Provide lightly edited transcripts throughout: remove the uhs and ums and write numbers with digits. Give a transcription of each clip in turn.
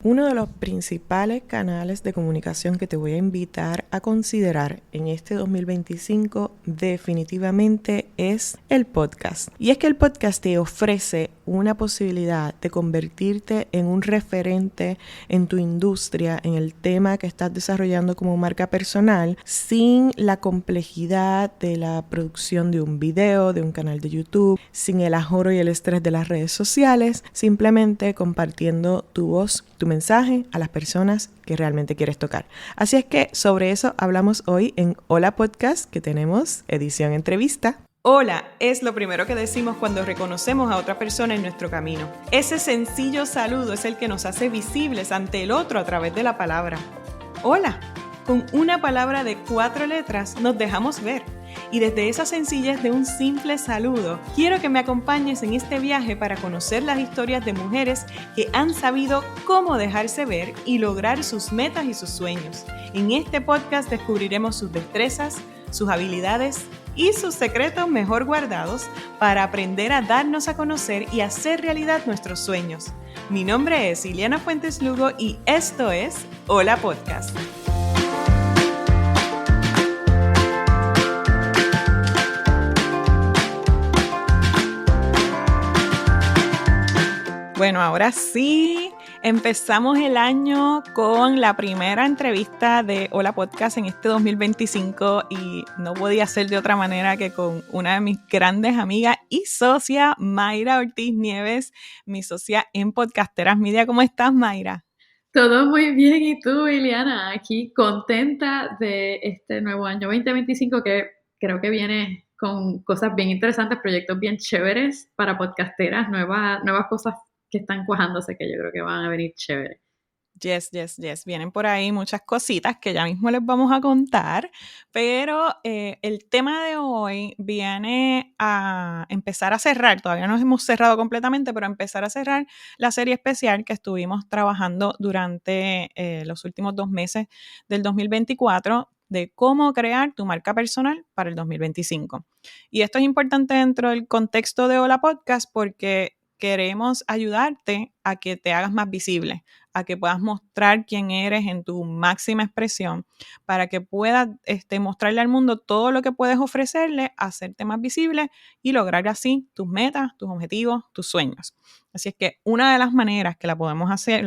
Uno de los principales canales de comunicación que te voy a invitar a considerar en este 2025 definitivamente es el podcast. Y es que el podcast te ofrece una posibilidad de convertirte en un referente en tu industria, en el tema que estás desarrollando como marca personal, sin la complejidad de la producción de un video, de un canal de YouTube, sin el ajoro y el estrés de las redes sociales, simplemente compartiendo tu voz, tu mensaje a las personas que realmente quieres tocar. Así es que sobre eso hablamos hoy en Hola Podcast, que tenemos edición entrevista. Hola es lo primero que decimos cuando reconocemos a otra persona en nuestro camino. Ese sencillo saludo es el que nos hace visibles ante el otro a través de la palabra. Hola. Con una palabra de 4 letras nos dejamos ver. Y desde esa sencillez de un simple saludo, quiero que me acompañes en este viaje para conocer las historias de mujeres que han sabido cómo dejarse ver y lograr sus metas y sus sueños. En este podcast descubriremos sus destrezas, sus habilidades y sus secretos mejor guardados para aprender a darnos a conocer y hacer realidad nuestros sueños. Mi nombre es Ileana Fuentes Lugo y esto es Hola Podcast. Bueno, ahora sí, empezamos el año con la primera entrevista de Hola Podcast en este 2025 y no podía ser de otra manera que con una de mis grandes amigas y socia, Mayra Ortiz Nieves, mi socia en Podcasteras Media. ¿Cómo estás, Mayra? Todo muy bien, ¿y tú, Ileana? Aquí contenta de este nuevo año 2025 que creo que viene con cosas bien interesantes, proyectos bien chéveres para podcasteras, nuevas cosas que están cuajándose que yo creo que van a venir chéveres. Yes. Vienen por ahí muchas cositas que ya mismo les vamos a contar, pero el tema de hoy viene a empezar a cerrar, todavía no hemos cerrado completamente, pero empezar a cerrar la serie especial que estuvimos trabajando durante los últimos 2 meses del 2024 de cómo crear tu marca personal para el 2025. Y esto es importante dentro del contexto de Hola Podcast porque queremos ayudarte a que te hagas más visible, a que puedas mostrar quién eres en tu máxima expresión, para que puedas mostrarle al mundo todo lo que puedes ofrecerle, hacerte más visible y lograr así tus metas, tus objetivos, tus sueños. Así es que una de las maneras que lo podemos hacer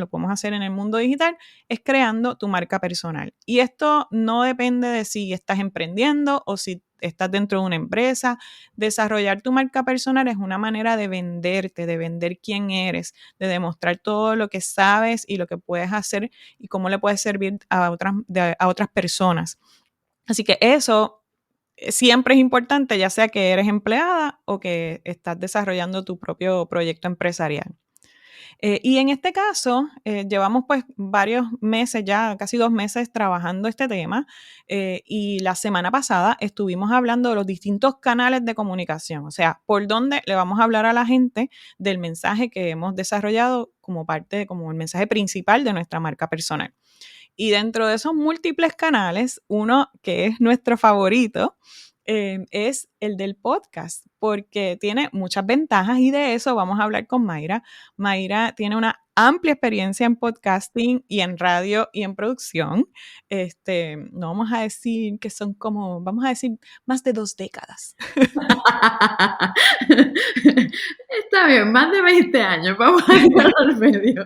en el mundo digital, es creando tu marca personal. Y esto no depende de si estás emprendiendo o si estás dentro de una empresa. Desarrollar tu marca personal es una manera de venderte, de vender quién eres, de demostrar todo lo que sabes y lo que puedes hacer y cómo le puedes servir a otras personas. Así que eso siempre es importante, ya sea que eres empleada o que estás desarrollando tu propio proyecto empresarial. Y en este caso, llevamos pues varios meses ya, casi 2 meses trabajando este tema, y la semana pasada estuvimos hablando de los distintos canales de comunicación, o sea, por dónde le vamos a hablar a la gente del mensaje que hemos desarrollado como el mensaje principal de nuestra marca personal. Y dentro de esos múltiples canales, uno que es nuestro favorito, es el del podcast, porque tiene muchas ventajas y de eso vamos a hablar con Mayra. Mayra tiene una amplia experiencia en podcasting y en radio y en producción. No vamos a decir que son vamos a decir más de 2 décadas. Está bien, más de 20 años, vamos a ir al medio.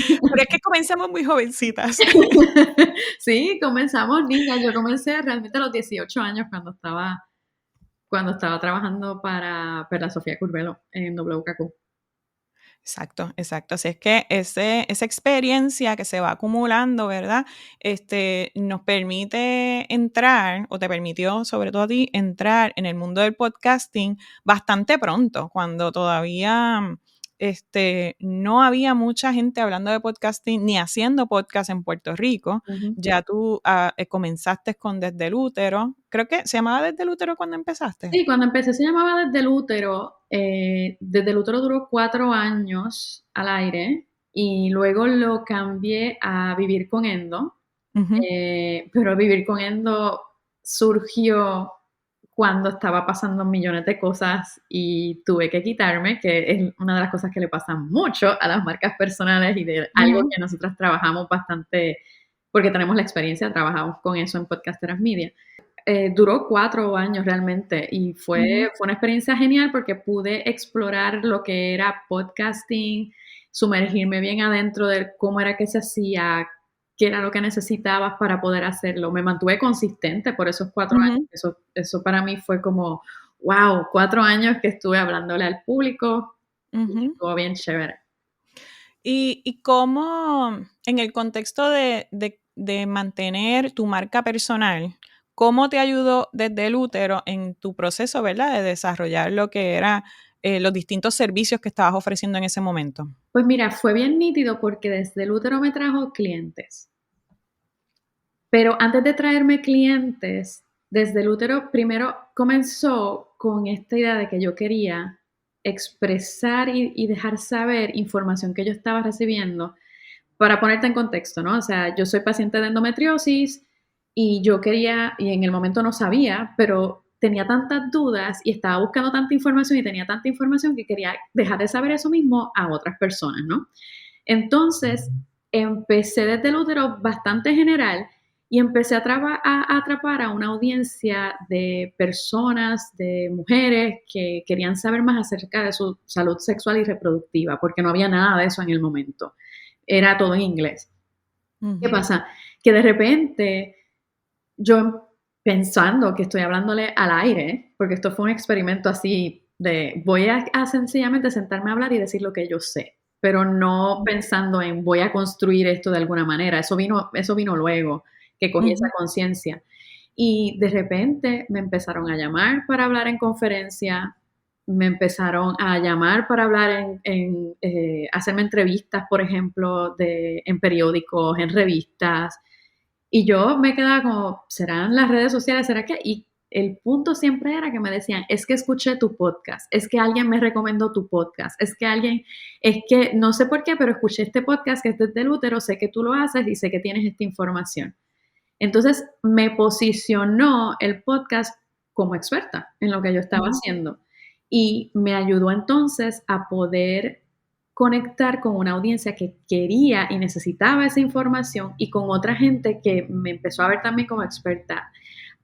Pero es que comenzamos muy jovencitas. Sí, comenzamos niñas. Yo comencé realmente a los 18 años cuando estaba trabajando para Sofía Curvelo en WKQ. Exacto. Así es que esa experiencia que se va acumulando, ¿verdad? Nos permite entrar, o te permitió, sobre todo a ti, entrar en el mundo del podcasting bastante pronto, cuando todavía no había mucha gente hablando de podcasting ni haciendo podcast en Puerto Rico. Ujú. Ya tú comenzaste con Desde el Útero. Creo que se llamaba Desde el Útero cuando empezaste. Sí, cuando empecé se llamaba Desde el Útero. Desde el Útero duró 4 años al aire y luego lo cambié a Vivir con Endo. Ujú. Pero Vivir con Endo surgió cuando estaba pasando millones de cosas y tuve que quitarme, que es una de las cosas que le pasa mucho a las marcas personales y de algo Ujú. que nosotras trabajamos bastante, porque tenemos la experiencia, trabajamos con eso en Podcasteras Media. Duró 4 años realmente y fue una experiencia genial porque pude explorar lo que era podcasting, sumergirme bien adentro de cómo era que se hacía, qué era lo que necesitabas para poder hacerlo. Me mantuve consistente por esos 4 años. Ujú. Eso para mí fue como, wow, 4 años que estuve hablándole al público y Ujú. estuvo bien chévere. Y cómo, en el contexto de mantener tu marca personal, ¿cómo te ayudó desde el útero en tu proceso, verdad, de desarrollar lo que era los distintos servicios que estabas ofreciendo en ese momento? Pues mira, fue bien nítido porque desde el útero me trajo clientes. Pero antes de traerme clientes, desde el útero primero comenzó con esta idea de que yo quería expresar y dejar saber información que yo estaba recibiendo. Para ponerte en contexto, ¿no? O sea, yo soy paciente de endometriosis y yo quería, y en el momento no sabía, pero tenía tantas dudas y estaba buscando tanta información y tenía tanta información que quería dejar de saber eso mismo a otras personas, ¿no? Entonces, empecé desde el útero bastante general y empecé a atrapar a una audiencia de personas, de mujeres que querían saber más acerca de su salud sexual y reproductiva, porque no había nada de eso en el momento. Era todo en inglés. ¿Qué Ujú. pasa? Que de repente yo pensando que estoy hablándole al aire, porque esto fue un experimento así de voy a sencillamente sentarme a hablar y decir lo que yo sé, pero no pensando en voy a construir esto de alguna manera. Eso vino luego que cogí esa Ujú. conciencia. Y de repente me empezaron a llamar para hablar en conferencia, me empezaron a llamar para hablar hacerme entrevistas, por ejemplo, en periódicos, en revistas, y yo me quedaba como, ¿serán las redes sociales? ¿Será que? Y el punto siempre era que me decían, es que escuché tu podcast, es que alguien me recomendó tu podcast, es que no sé por qué, pero escuché este podcast que es desde el útero, sé que tú lo haces y sé que tienes esta información. Entonces me posicionó el podcast como experta en lo que yo estaba Ujú. haciendo y me ayudó entonces a poder conectar con una audiencia que quería y necesitaba esa información y con otra gente que me empezó a ver también como experta.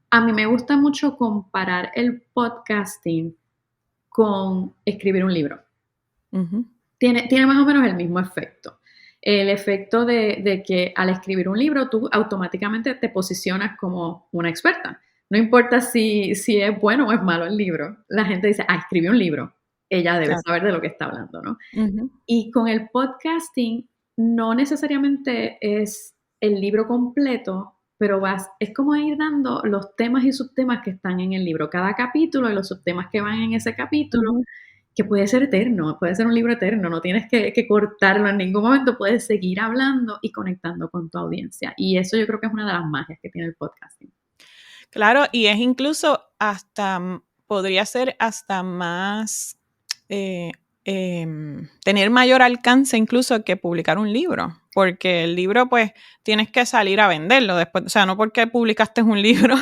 A mí me gusta mucho comparar el podcasting con escribir un libro. Ujú. Tiene más o menos el mismo efecto. El efecto de que al escribir un libro tú automáticamente te posicionas como una experta. No importa si es bueno o es malo el libro. La gente dice, escribí un libro. Ella debe Claro. saber de lo que está hablando, ¿no? Ujú. Y con el podcasting no necesariamente es el libro completo, pero es como ir dando los temas y subtemas que están en el libro. Cada capítulo y los subtemas que van en ese capítulo, Ujú. que puede ser eterno, puede ser un libro eterno, no tienes que cortarlo en ningún momento, puedes seguir hablando y conectando con tu audiencia. Y eso yo creo que es una de las magias que tiene el podcasting. Claro, y es incluso hasta, podría ser hasta más, eh, tener mayor alcance incluso que publicar un libro, porque el libro pues tienes que salir a venderlo después, o sea, no porque publicaste un libro,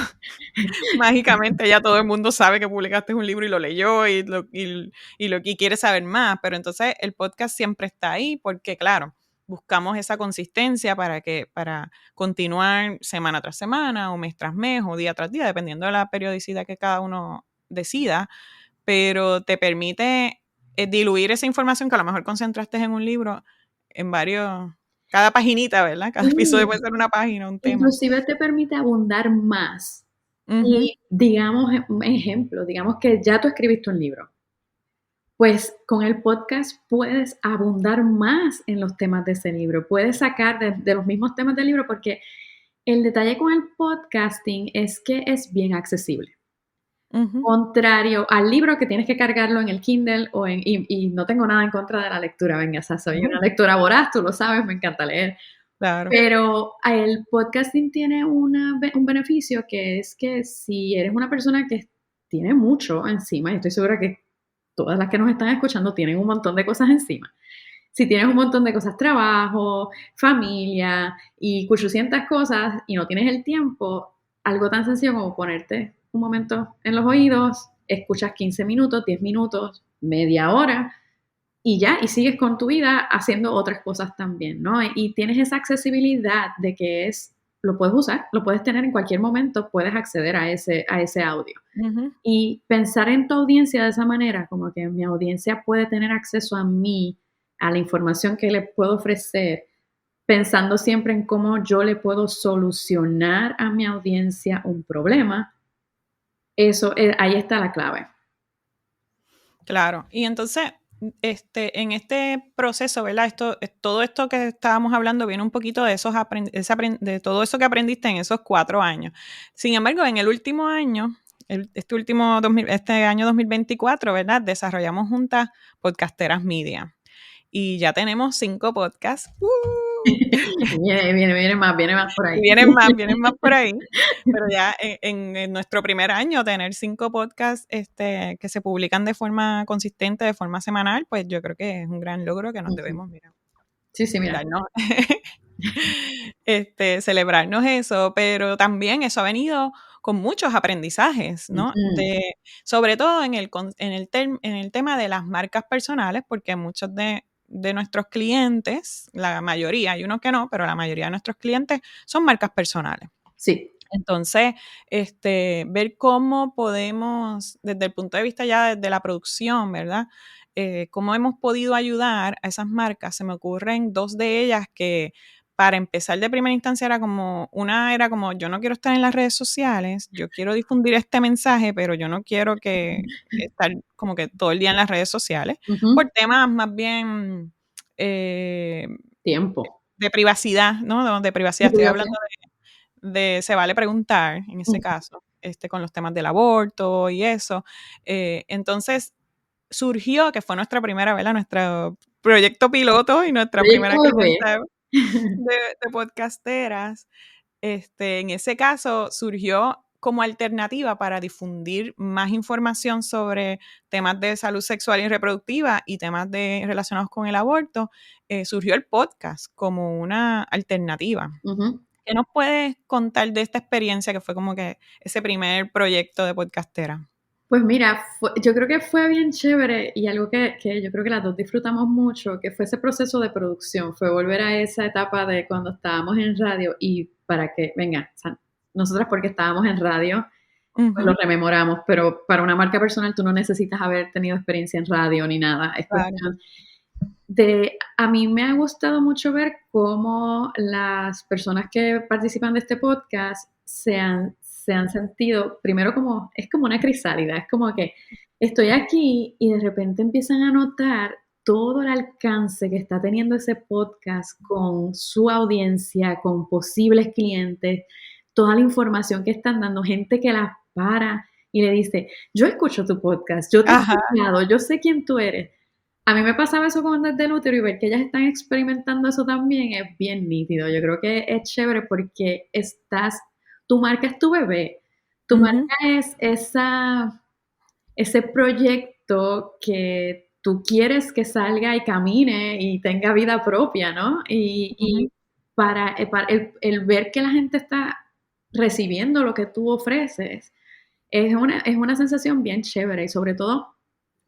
mágicamente ya todo el mundo sabe que publicaste un libro y lo leyó y quiere saber más, pero entonces el podcast siempre está ahí porque claro, buscamos esa consistencia para continuar semana tras semana o mes tras mes o día tras día, dependiendo de la periodicidad que cada uno decida, pero te permite diluir esa información que a lo mejor concentraste en un libro en varios, cada paginita, ¿verdad? Cada episodio puede Sí, ser una página, un tema. inclusive te permite abundar más. Ujú. Y digamos, un ejemplo, digamos que ya tú escribiste un libro. Pues con el podcast puedes abundar más en los temas de ese libro, puedes sacar de los mismos temas del libro, porque el detalle con el podcasting es que es bien accesible. Ujú. Contrario al libro que tienes que cargarlo en el Kindle y no tengo nada en contra de la lectura, venga, o sea, soy una Ujú. lectora voraz, tú lo sabes, me encanta leer, Claro. pero el podcasting tiene un beneficio que es que si eres una persona que tiene mucho encima, y estoy segura que todas las que nos están escuchando tienen un montón de cosas encima. Si tienes un montón de cosas, trabajo, familia y 800 cosas y no tienes el tiempo, algo tan sencillo como ponerte un momento en los oídos, escuchas 15 minutos, 10 minutos, media hora, y ya, y sigues con tu vida haciendo otras cosas también, ¿no? Y tienes esa accesibilidad de que lo puedes usar, lo puedes tener en cualquier momento, puedes acceder a ese audio. Ujú. Y pensar en tu audiencia de esa manera, como que mi audiencia puede tener acceso a mí, a la información que le puedo ofrecer, pensando siempre en cómo yo le puedo solucionar a mi audiencia un problema, eso, ahí está la clave. Claro. Y entonces, en este proceso, ¿verdad? Todo esto que estábamos hablando viene un poquito de de todo eso que aprendiste en esos 4 años. Sin embargo, en el último año, este año 2024, ¿verdad? Desarrollamos juntas Podcasteras Media. Y ya tenemos 5 podcasts. Viene más por Y ahí. vienen más por ahí, pero ya en nuestro primer año tener 5 podcasts que se publican de forma consistente, de forma semanal, pues yo creo que es un gran logro que nos debemos, mira, Sí, mira. darnos, celebrarnos eso, pero también eso ha venido con muchos aprendizajes, ¿no? Sobre todo en el tema de las marcas personales, porque muchos de nuestros clientes, la mayoría, hay unos que no, pero la mayoría de nuestros clientes son marcas personales. Sí. Entonces, ver cómo podemos, desde el punto de vista ya de la producción, ¿verdad? Cómo hemos podido ayudar a esas marcas. Se me ocurren 2 de ellas que para empezar de primera instancia una era como, yo no quiero estar en las redes sociales, yo quiero difundir este mensaje, pero yo no quiero estar como que todo el día en las redes sociales, por temas más bien Tiempo. de privacidad, ¿no? De privacidad. Estoy hablando se vale preguntar, en ese caso, con los temas del aborto y eso. Entonces, surgió, que fue nuestra primera, ¿verdad? Nuestro proyecto piloto y nuestra primera clienta de podcasteras. En ese caso, surgió como alternativa para difundir más información sobre temas de salud sexual y reproductiva y temas relacionados con el aborto. Surgió el podcast como una alternativa. ¿Qué nos puedes contar de esta experiencia que fue como que ese primer proyecto de podcastera? Pues mira, yo creo que fue bien chévere y algo que yo creo que las dos disfrutamos mucho, que fue ese proceso de producción, fue volver a esa etapa de cuando estábamos en radio y para que, venga, o sea, nosotras porque estábamos en radio, pues lo rememoramos, pero para una marca personal tú no necesitas haber tenido experiencia en radio ni nada, es Claro. cuestión a mí me ha gustado mucho ver cómo las personas que participan de este podcast se han sentido, primero es como una crisálida, es como que estoy aquí y de repente empiezan a notar todo el alcance que está teniendo ese podcast con su audiencia, con posibles clientes, toda la información que están dando, gente que las para y le dice, yo escucho tu podcast, yo te he escuchado, yo sé quién tú eres. A mí me pasaba eso con Desde el Útero y ver que ellas están experimentando eso también es bien nítido. Yo creo que es chévere porque tu marca es tu bebé. Tu marca es ese proyecto que tú quieres que salga y camine y tenga vida propia, ¿no? Y para el ver que la gente está recibiendo lo que tú ofreces es una sensación bien chévere y sobre todo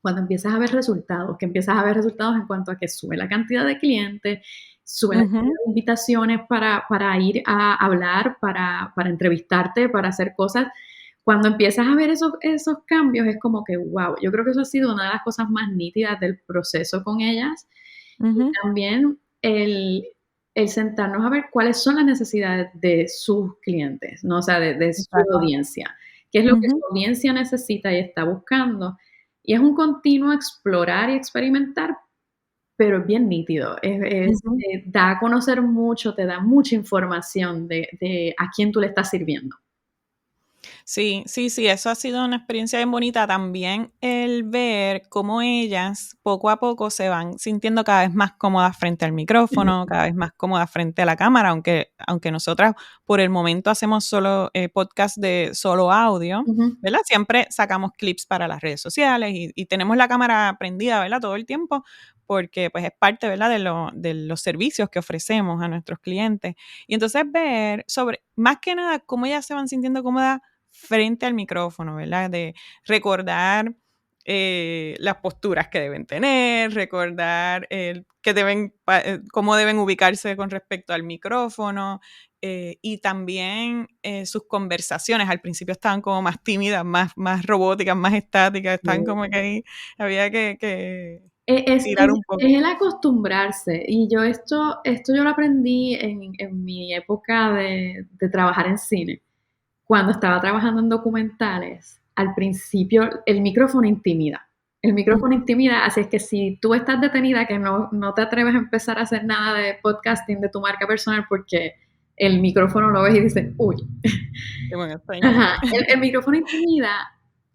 cuando empiezas a ver resultados, que empiezas a ver resultados en cuanto a que sube la cantidad de clientes, sube la cantidad de invitaciones para ir a hablar, para entrevistarte, para hacer cosas. Cuando empiezas a ver esos cambios, es como que, wow, yo creo que eso ha sido una de las cosas más nítidas del proceso con ellas. Y también el sentarnos a ver cuáles son las necesidades de sus clientes, ¿no? O sea, de su audiencia. ¿Qué es lo que su audiencia necesita y está buscando? Y es un continuo explorar y experimentar, pero es bien nítido. Da a conocer mucho, te da mucha información de a quién tú le estás sirviendo. Sí, eso ha sido una experiencia bien bonita. También el ver cómo ellas poco a poco se van sintiendo cada vez más cómodas frente al micrófono, cada vez más cómodas frente a la cámara, aunque nosotras por el momento hacemos solo podcast de solo audio, ¿verdad? Siempre sacamos clips para las redes sociales y tenemos la cámara prendida, ¿verdad? Todo el tiempo, porque pues es parte, ¿verdad? De los servicios que ofrecemos a nuestros clientes. Y entonces ver más que nada cómo ellas se van sintiendo cómodas frente al micrófono, ¿verdad? De recordar las posturas que deben tener, recordar cómo deben ubicarse con respecto al micrófono, y también sus conversaciones. Al principio estaban como más tímidas, más robóticas, más estáticas, estaban como que ahí había que tirar un poco. Es el acostumbrarse. Y yo esto yo lo aprendí en mi época de trabajar en cine. Cuando estaba trabajando en documentales, al principio el micrófono intimida. El micrófono intimida, así es que si tú estás detenida, que no te atreves a empezar a hacer nada de podcasting de tu marca personal porque el micrófono lo ves y dices, uy. Qué buen español. Ajá, el micrófono intimida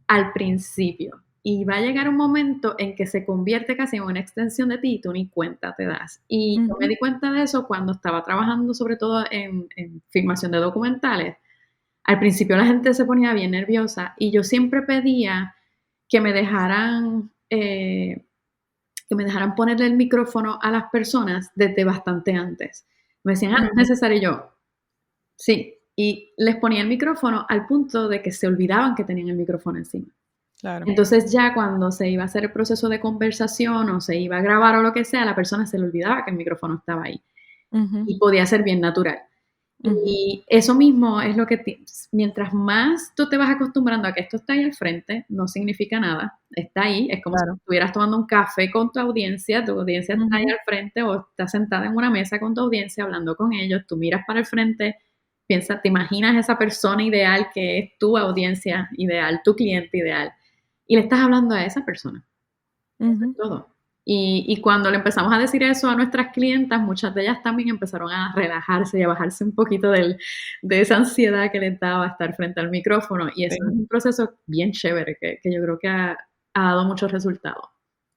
al principio y va a llegar un momento en que se convierte casi en una extensión de ti y tú ni cuenta te das. Y yo me di cuenta de eso cuando estaba trabajando sobre todo en filmación de documentales. Al principio la gente se ponía bien nerviosa y yo siempre pedía que me dejaran ponerle el micrófono a las personas desde bastante antes. Me decían, no es necesario. Y yo, sí. Y les ponía el micrófono al punto de que se olvidaban que tenían el micrófono encima. Claro. Entonces ya cuando se iba a hacer el proceso de conversación o se iba a grabar o lo que sea, la persona se le olvidaba que el micrófono estaba ahí. Y podía ser bien natural. Y eso mismo es lo que, mientras más tú te vas acostumbrando a que esto está ahí al frente, no significa nada, está ahí, es como si estuvieras tomando un café con tu audiencia está ahí al frente o estás sentada en una mesa con tu audiencia hablando con ellos, tú miras para el frente, te imaginas esa persona ideal que es tu audiencia ideal, tu cliente ideal, y le estás hablando a esa persona. Eso es todo. Y cuando le empezamos a decir eso a nuestras clientas, muchas de ellas también empezaron a relajarse y a bajarse un poquito de esa ansiedad que les daba estar frente al micrófono. Y eso es un proceso bien chévere que yo creo que ha dado muchos resultados.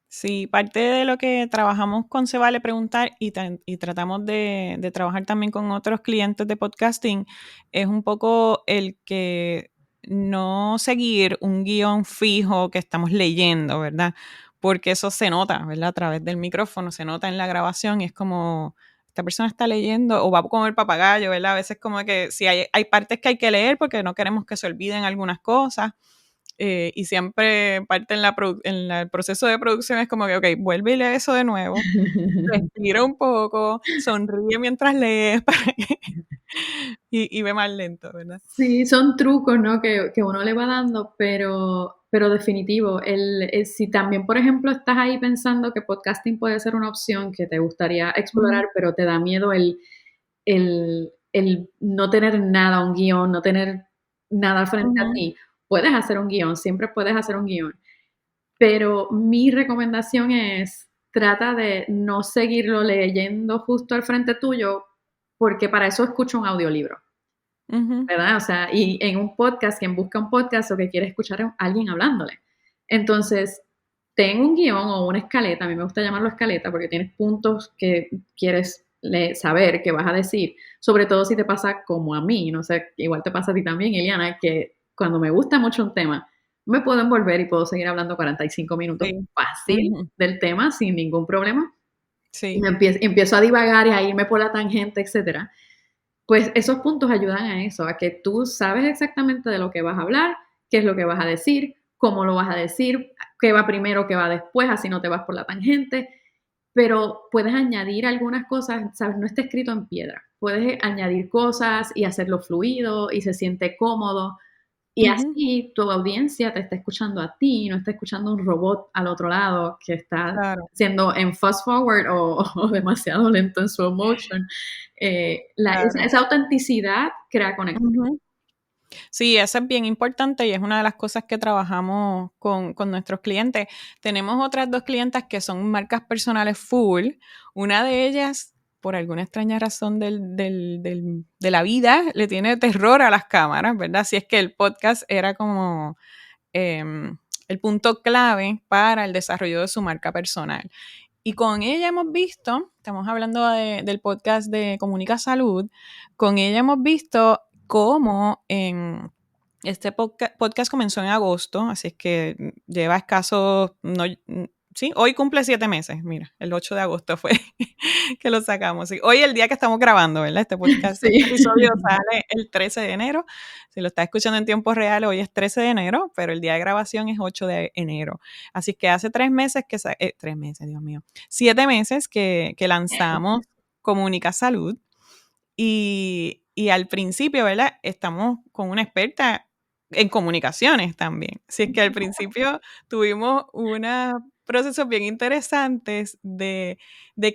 Sí, parte de lo que trabajamos con Se Vale Preguntar y tratamos de trabajar también con otros clientes de podcasting es un poco el que no seguir un guión fijo que estamos leyendo, ¿verdad? Porque eso se nota, ¿verdad? A través del micrófono, se nota en la grabación y es como, esta persona está leyendo o va a comer papagayo, ¿verdad? A veces como que sí hay partes que hay que leer porque no queremos que se olviden algunas cosas. Y siempre parte en el proceso de producción es como que, ok, vuelve y lee eso de nuevo, respira un poco, sonríe mientras lees y ve más lento, ¿verdad? Sí, son trucos, ¿no? Que uno le va dando, pero definitivo. Si también, por ejemplo, estás ahí pensando que podcasting puede ser una opción que te gustaría explorar, pero te da miedo el no tener nada, un guión, no tener nada frente a ti, puedes hacer un guión, siempre puedes hacer un guión. Pero mi recomendación es, trata de no seguirlo leyendo justo al frente tuyo, porque para eso escucho un audiolibro. ¿Verdad? O sea, y en un podcast, quien busca un podcast o que quiere escuchar a alguien hablándole. Entonces, ten un guión o una escaleta, a mí me gusta llamarlo escaleta porque tienes puntos que quieres saber que vas a decir, sobre todo si te pasa como a mí, no sé, igual te pasa a ti también, Eliana, que cuando me gusta mucho un tema, me puedo envolver y puedo seguir hablando 45 minutos fácil del tema sin ningún problema. Sí. Y empiezo a divagar y a irme por la tangente, etcétera. Pues esos puntos ayudan a eso, a que tú sabes exactamente de lo que vas a hablar, qué es lo que vas a decir, cómo lo vas a decir, qué va primero, qué va después, así no te vas por la tangente, pero puedes añadir algunas cosas, ¿sabes? No está escrito en piedra, puedes añadir cosas y hacerlo fluido y se siente cómodo. Y así tu audiencia te está escuchando a ti, no está escuchando un robot al otro lado que está siendo en fast forward o demasiado lento en slow motion. Esa autenticidad crea conexión. Sí, eso es bien importante y es una de las cosas que trabajamos con nuestros clientes. Tenemos otras dos clientas que son marcas personales full. Una de ellas, por alguna extraña razón de la vida, le tiene terror a las cámaras, ¿verdad? Así es que el podcast era como el punto clave para el desarrollo de su marca personal. Y con ella hemos visto, estamos hablando del podcast de Comunica Salud, con ella hemos visto cómo este podcast comenzó en agosto, así es que lleva escasos, sí, hoy cumple 7 meses, mira, el 8 de agosto fue que lo sacamos. Sí. Hoy es el día que estamos grabando, ¿verdad? Este podcast, Sí. este episodio sale el 13 de enero. Si lo estás escuchando en tiempo real, hoy es 13 de enero, pero el día de grabación es 8 de enero. Así que hace 3 meses que, 3 meses, Dios mío, 7 meses que lanzamos Comunica Salud. Y al principio, ¿verdad? Estamos con una experta en comunicaciones también. Así que al principio tuvimos unos procesos bien interesantes de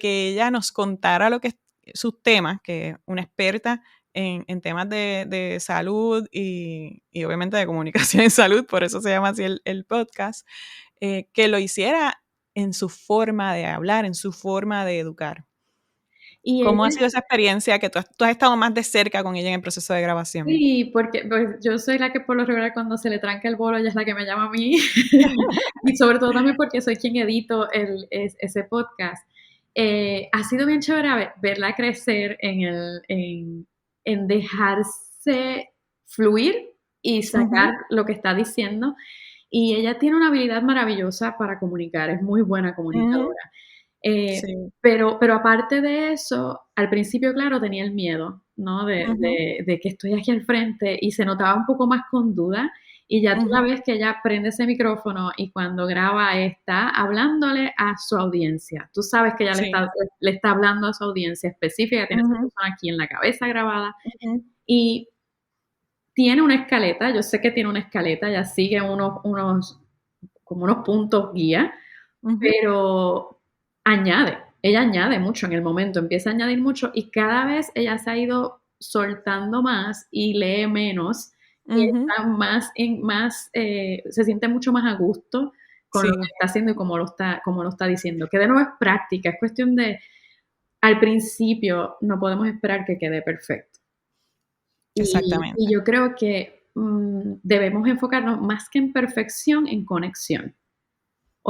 que ella nos contara lo que sus temas, que una experta en temas de salud y obviamente de comunicación en salud, por eso se llama así el podcast, que lo hiciera en su forma de hablar, en su forma de educar. Y ¿Cómo ha ella, sido esa experiencia que tú has estado más de cerca con ella en el proceso de grabación? sí, porque pues, yo soy la que por lo regular cuando se le tranca el bolo, ella es la que me llama a mí. Y sobre todo también porque soy quien edito ese podcast. Ha sido bien chévere verla crecer en dejarse fluir y sacar lo que está diciendo. Y ella tiene una habilidad maravillosa para comunicar, es muy buena Ujú, comunicadora. Eh, sí. pero aparte de eso, al principio, claro, tenía el miedo, ¿no? Ujú, De que estoy aquí al frente y se notaba un poco más con duda. Y ya tú la ujú, ves que ella prende ese micrófono y cuando graba está hablándole a su audiencia. Tú sabes que ella sí. le está hablando a su audiencia específica, tiene esa Ujú, persona aquí en la cabeza grabada ujú, y tiene una escaleta, yo sé que tiene una escaleta, ya sigue como unos puntos guía, ujú, pero ella añade mucho en el momento, empieza a añadir mucho y cada vez ella se ha ido soltando más y lee menos y ujú, está se siente mucho más a gusto con lo que sí, está haciendo y como lo está diciendo. Que de nuevo es práctica, es cuestión de, al principio no podemos esperar que quede perfecto. Y exactamente. yo creo que debemos enfocarnos más que en perfección, en conexión.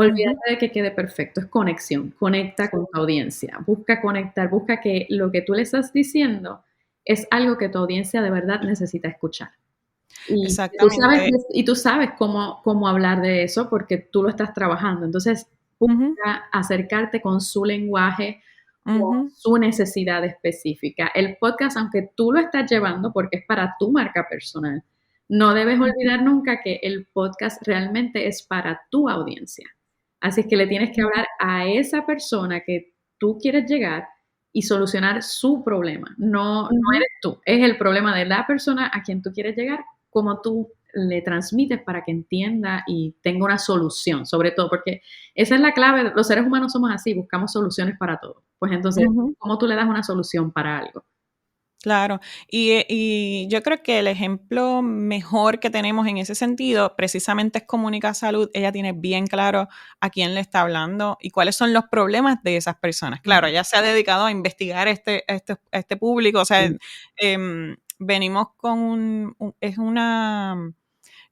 Ujú, Olvídate de que quede perfecto, es conexión, conecta sí, con tu audiencia, busca conectar, busca que lo que tú le estás diciendo es algo que tu audiencia de verdad necesita escuchar. exactamente. Y tú sabes cómo hablar de eso porque tú lo estás trabajando. Entonces, Ujú, busca acercarte con su lenguaje, con ujú, su necesidad específica. El podcast, aunque tú lo estás llevando porque es para tu marca personal, no debes ujú, olvidar nunca que el podcast realmente es para tu audiencia. Así es que le tienes que ujú, hablar a esa persona que tú quieres llegar y solucionar su problema. No ujú. eres tú, es el problema de la persona a quien tú quieres llegar, como tú le transmites para que entienda y tenga una solución, sobre todo, porque esa es la clave. Los seres humanos somos así, buscamos soluciones para todo. Pues entonces, Ujú. ¿cómo tú le das una solución para algo? Claro, y yo creo que el ejemplo mejor que tenemos en ese sentido, precisamente es Comunica Salud. Ella tiene bien claro a quién le está hablando y cuáles son los problemas de esas personas. Claro, Ujú. ella se ha dedicado a investigar este público, o sea, Sí. venimos con es una,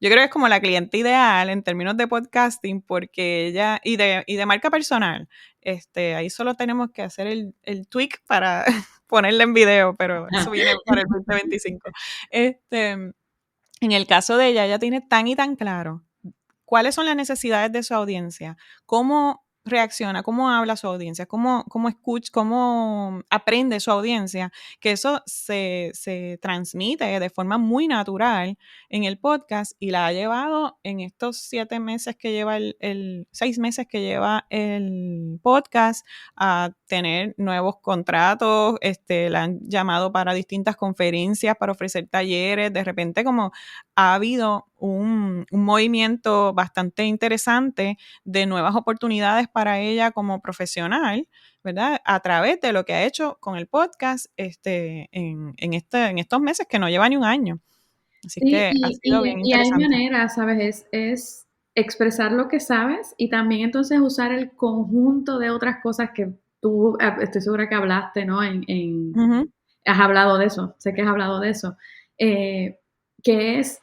yo creo que es como la cliente ideal en términos de podcasting, porque ella, y de marca personal, ahí solo tenemos que hacer el tweak para ponerla en video, pero eso Ajá. viene para el 2025. En el caso de ella tiene tan y tan claro cuáles son las necesidades de su audiencia, cómo reacciona, cómo habla su audiencia, cómo escucha, cómo aprende su audiencia, que eso se transmite de forma muy natural en el podcast y la ha llevado en estos 7 meses que lleva 6 meses que lleva el podcast a tener nuevos contratos, la han llamado para distintas conferencias, para ofrecer talleres, de repente como ha habido un movimiento bastante interesante de nuevas oportunidades para ella como profesional, ¿verdad? A través de lo que ha hecho con el podcast en estos meses que no lleva ni un año. Así Sí, que ha sido bien y hay interesante. maneras, ¿sabes? Es expresar lo que sabes y también entonces usar el conjunto de otras cosas que tú, estoy segura que hablaste, ¿no? Ujú, Has hablado de eso, sé que has hablado de eso, eh, que es,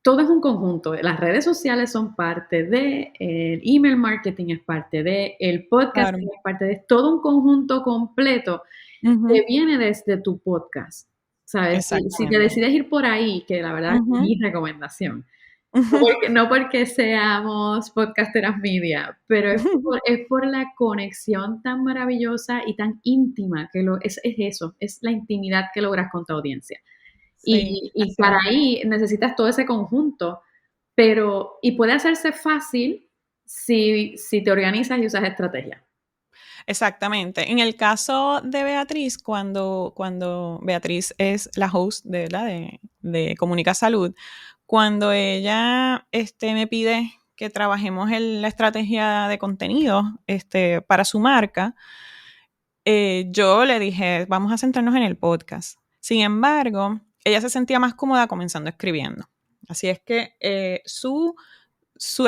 todo es un conjunto. Las redes sociales son parte de, el email marketing es parte de, el claro. podcasting es parte de, es todo un conjunto completo que Ujú, viene desde tu podcast, ¿sabes? Si te exactamente. decides ir por ahí, que la verdad es Ujú, mi recomendación, No porque seamos podcasteras media, pero es por la conexión tan maravillosa y tan íntima es eso, es la intimidad que logras con tu audiencia. Sí, Y así para es. ahí necesitas todo ese conjunto, y puede hacerse fácil si te organizas y usas estrategia. Exactamente. En el caso de Beatriz, cuando Beatriz es la host de Comunica Salud, cuando ella me pide que trabajemos en la estrategia de contenido para su marca, yo le dije, vamos a centrarnos en el podcast. Sin embargo, ella se sentía más cómoda comenzando escribiendo. Así es que su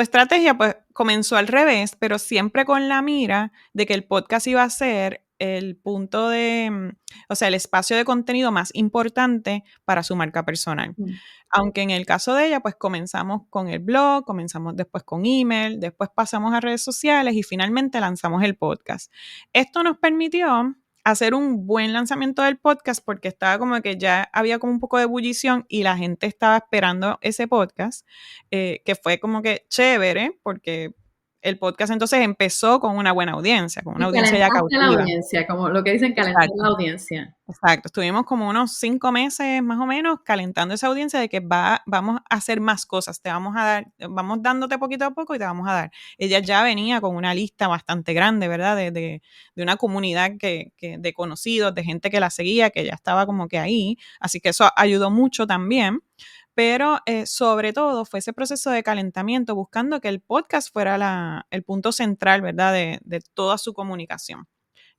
estrategia pues comenzó al revés, pero siempre con la mira de que el podcast iba a ser el punto o sea, el espacio de contenido más importante para su marca personal. Mm. Aunque en el caso de ella, pues comenzamos con el blog, comenzamos después con email, después pasamos a redes sociales y finalmente lanzamos el podcast. Esto nos permitió hacer un buen lanzamiento del podcast porque estaba como que ya había como un poco de ebullición y la gente estaba esperando ese podcast, que fue como que chévere porque el podcast entonces empezó con una buena audiencia, con una Y audiencia ya calentaste la cautiva. audiencia, como lo que dicen, calentar la Exacto. audiencia. Exacto, estuvimos como unos 5 meses más o menos calentando esa audiencia de que vamos a hacer más cosas, vamos dándote poquito a poco y te vamos a dar. Ella ya venía con una lista bastante grande, ¿verdad? De una comunidad de conocidos, de gente que la seguía, que ya estaba como que ahí, así que eso ayudó mucho también. Pero sobre todo fue ese proceso de calentamiento, buscando que el podcast fuera el punto central, ¿verdad? De toda su comunicación.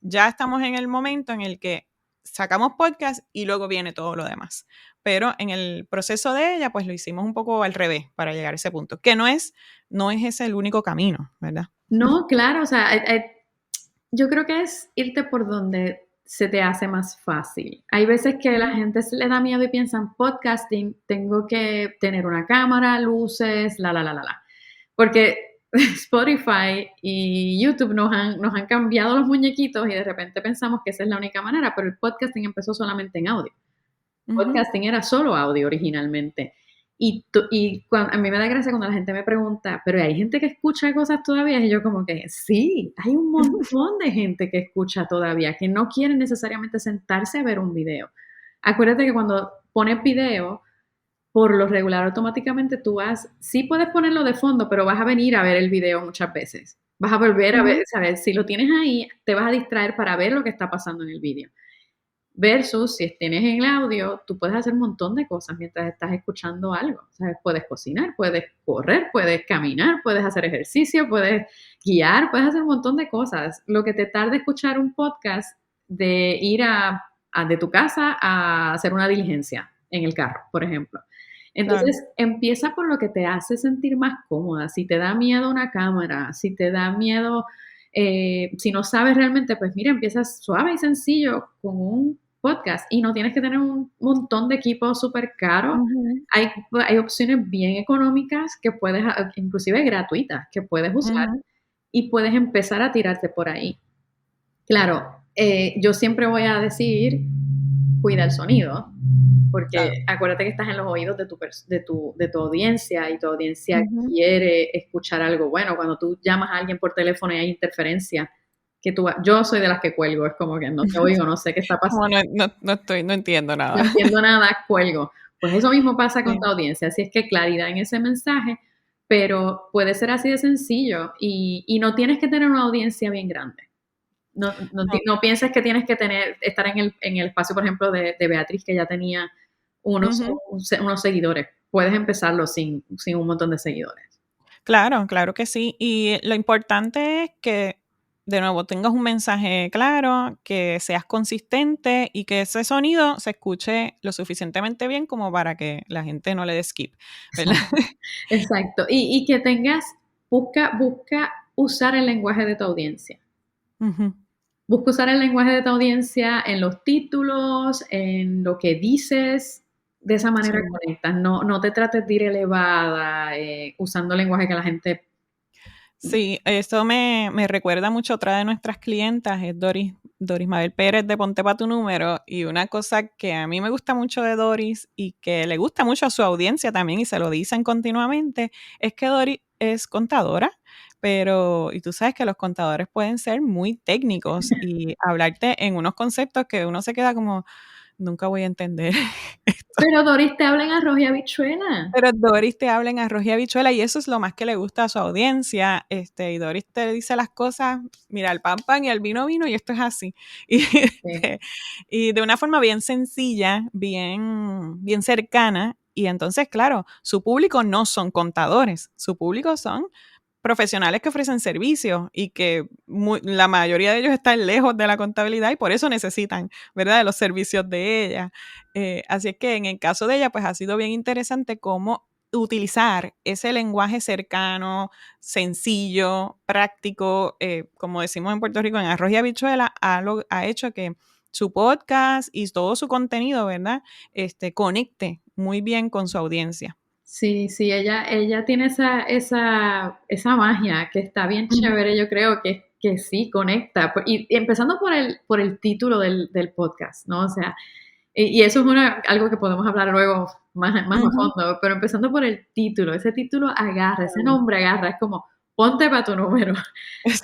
Ya estamos en el momento en el que sacamos podcast y luego viene todo lo demás. Pero en el proceso de ella, pues lo hicimos un poco al revés para llegar a ese punto, que no es ese el único camino, ¿verdad? No, claro, o sea, yo creo que es irte por donde se te hace más fácil. Hay veces que la gente se le da miedo y piensan, podcasting, tengo que tener una cámara, luces, la. Porque Spotify y YouTube nos han cambiado los muñequitos y de repente pensamos que esa es la única manera, pero el podcasting empezó solamente en audio. Ujú. Podcasting era solo audio originalmente. A mí me da gracia cuando la gente me pregunta, pero hay gente que escucha cosas todavía, y yo como que sí, hay un montón de gente que escucha todavía, que no quiere necesariamente sentarse a ver un video. Acuérdate que cuando pones video, por lo regular automáticamente sí puedes ponerlo de fondo, pero vas a venir a ver el video muchas veces. Vas a volver a ver, Ujú. ¿sabes? Si lo tienes ahí, te vas a distraer para ver lo que está pasando en el video. Versus si tienes en el audio, tú puedes hacer un montón de cosas mientras estás escuchando algo. ¿Sabes? Puedes cocinar, puedes correr, puedes caminar, puedes hacer ejercicio, puedes guiar, puedes hacer un montón de cosas. Lo que te tarda escuchar un podcast de ir de tu casa a hacer una diligencia en el carro, por ejemplo. Claro. Entonces, empieza por lo que te hace sentir más cómoda. Si te da miedo una cámara, si te da miedo, si no sabes realmente, pues mira, empiezas suave y sencillo con un podcast y no tienes que tener un montón de equipo súper caro. Ujú, Hay opciones bien económicas que puedes, inclusive gratuitas, que puedes usar ujú. y puedes empezar a tirarte por ahí. Claro, yo siempre voy a decir, cuida el sonido, Claro. porque acuérdate que estás en los oídos de tu audiencia y tu audiencia Ujú. quiere escuchar algo bueno. Cuando tú llamas a alguien por teléfono y hay interferencia, yo soy de las que cuelgo, es como que no te oigo, no sé qué está Como pasando, no entiendo no nada. entiendo nada, cuelgo. Pues eso mismo pasa con Sí. tu audiencia, así es que claridad en ese mensaje, pero puede ser así de sencillo y no tienes que tener una audiencia bien grande. No. No pienses que tienes que estar en el espacio, por ejemplo, de Beatriz, que ya tenía Ujú. unos seguidores. Puedes empezarlo sin un montón de seguidores. Claro, claro que sí. Y lo importante es que, de nuevo, tengas un mensaje claro, que seas consistente y que ese sonido se escuche lo suficientemente bien como para que la gente no le dé skip, ¿verdad? Exacto. Y que busca usar el lenguaje de tu audiencia. Ujú. Busca usar el lenguaje de tu audiencia en los títulos, en lo que dices. De esa manera Sí. conectas. No te trates de ir elevada, usando lenguaje que la gente Sí, eso me recuerda mucho a otra de nuestras clientas, es Doris Mabel Pérez de Ponte Pa' Tu Número, y una cosa que a mí me gusta mucho de Doris y que le gusta mucho a su audiencia también y se lo dicen continuamente, es que Doris es contadora, y tú sabes que los contadores pueden ser muy técnicos y hablarte en unos conceptos que uno se queda como, nunca voy a entender. Pero Doris te habla en arroz y habichuela. Pero Doris te habla en arroz y habichuela y eso es lo más que le gusta a su audiencia. Y Doris te dice las cosas, mira, el pan pan y el vino vino y esto es así. Y, Sí. y de una forma bien sencilla, bien cercana. Y entonces, claro, su público no son contadores, su público son profesionales que ofrecen servicios y que la mayoría de ellos están lejos de la contabilidad y por eso necesitan, ¿verdad?, de los servicios de ella. Así es que en el caso de ella, pues ha sido bien interesante cómo utilizar ese lenguaje cercano, sencillo, práctico, como decimos en Puerto Rico, en arroz y habichuela, ha hecho que su podcast y todo su contenido, ¿verdad?, conecte muy bien con su audiencia. Sí, sí, ella tiene esa magia que está bien chévere, yo creo que sí conecta. Y empezando por el título del podcast, ¿no? O sea, y eso es algo que podemos hablar luego más a fondo, pero empezando por el título, ese título agarra, ese nombre agarra, es como, ponte pa' tu número.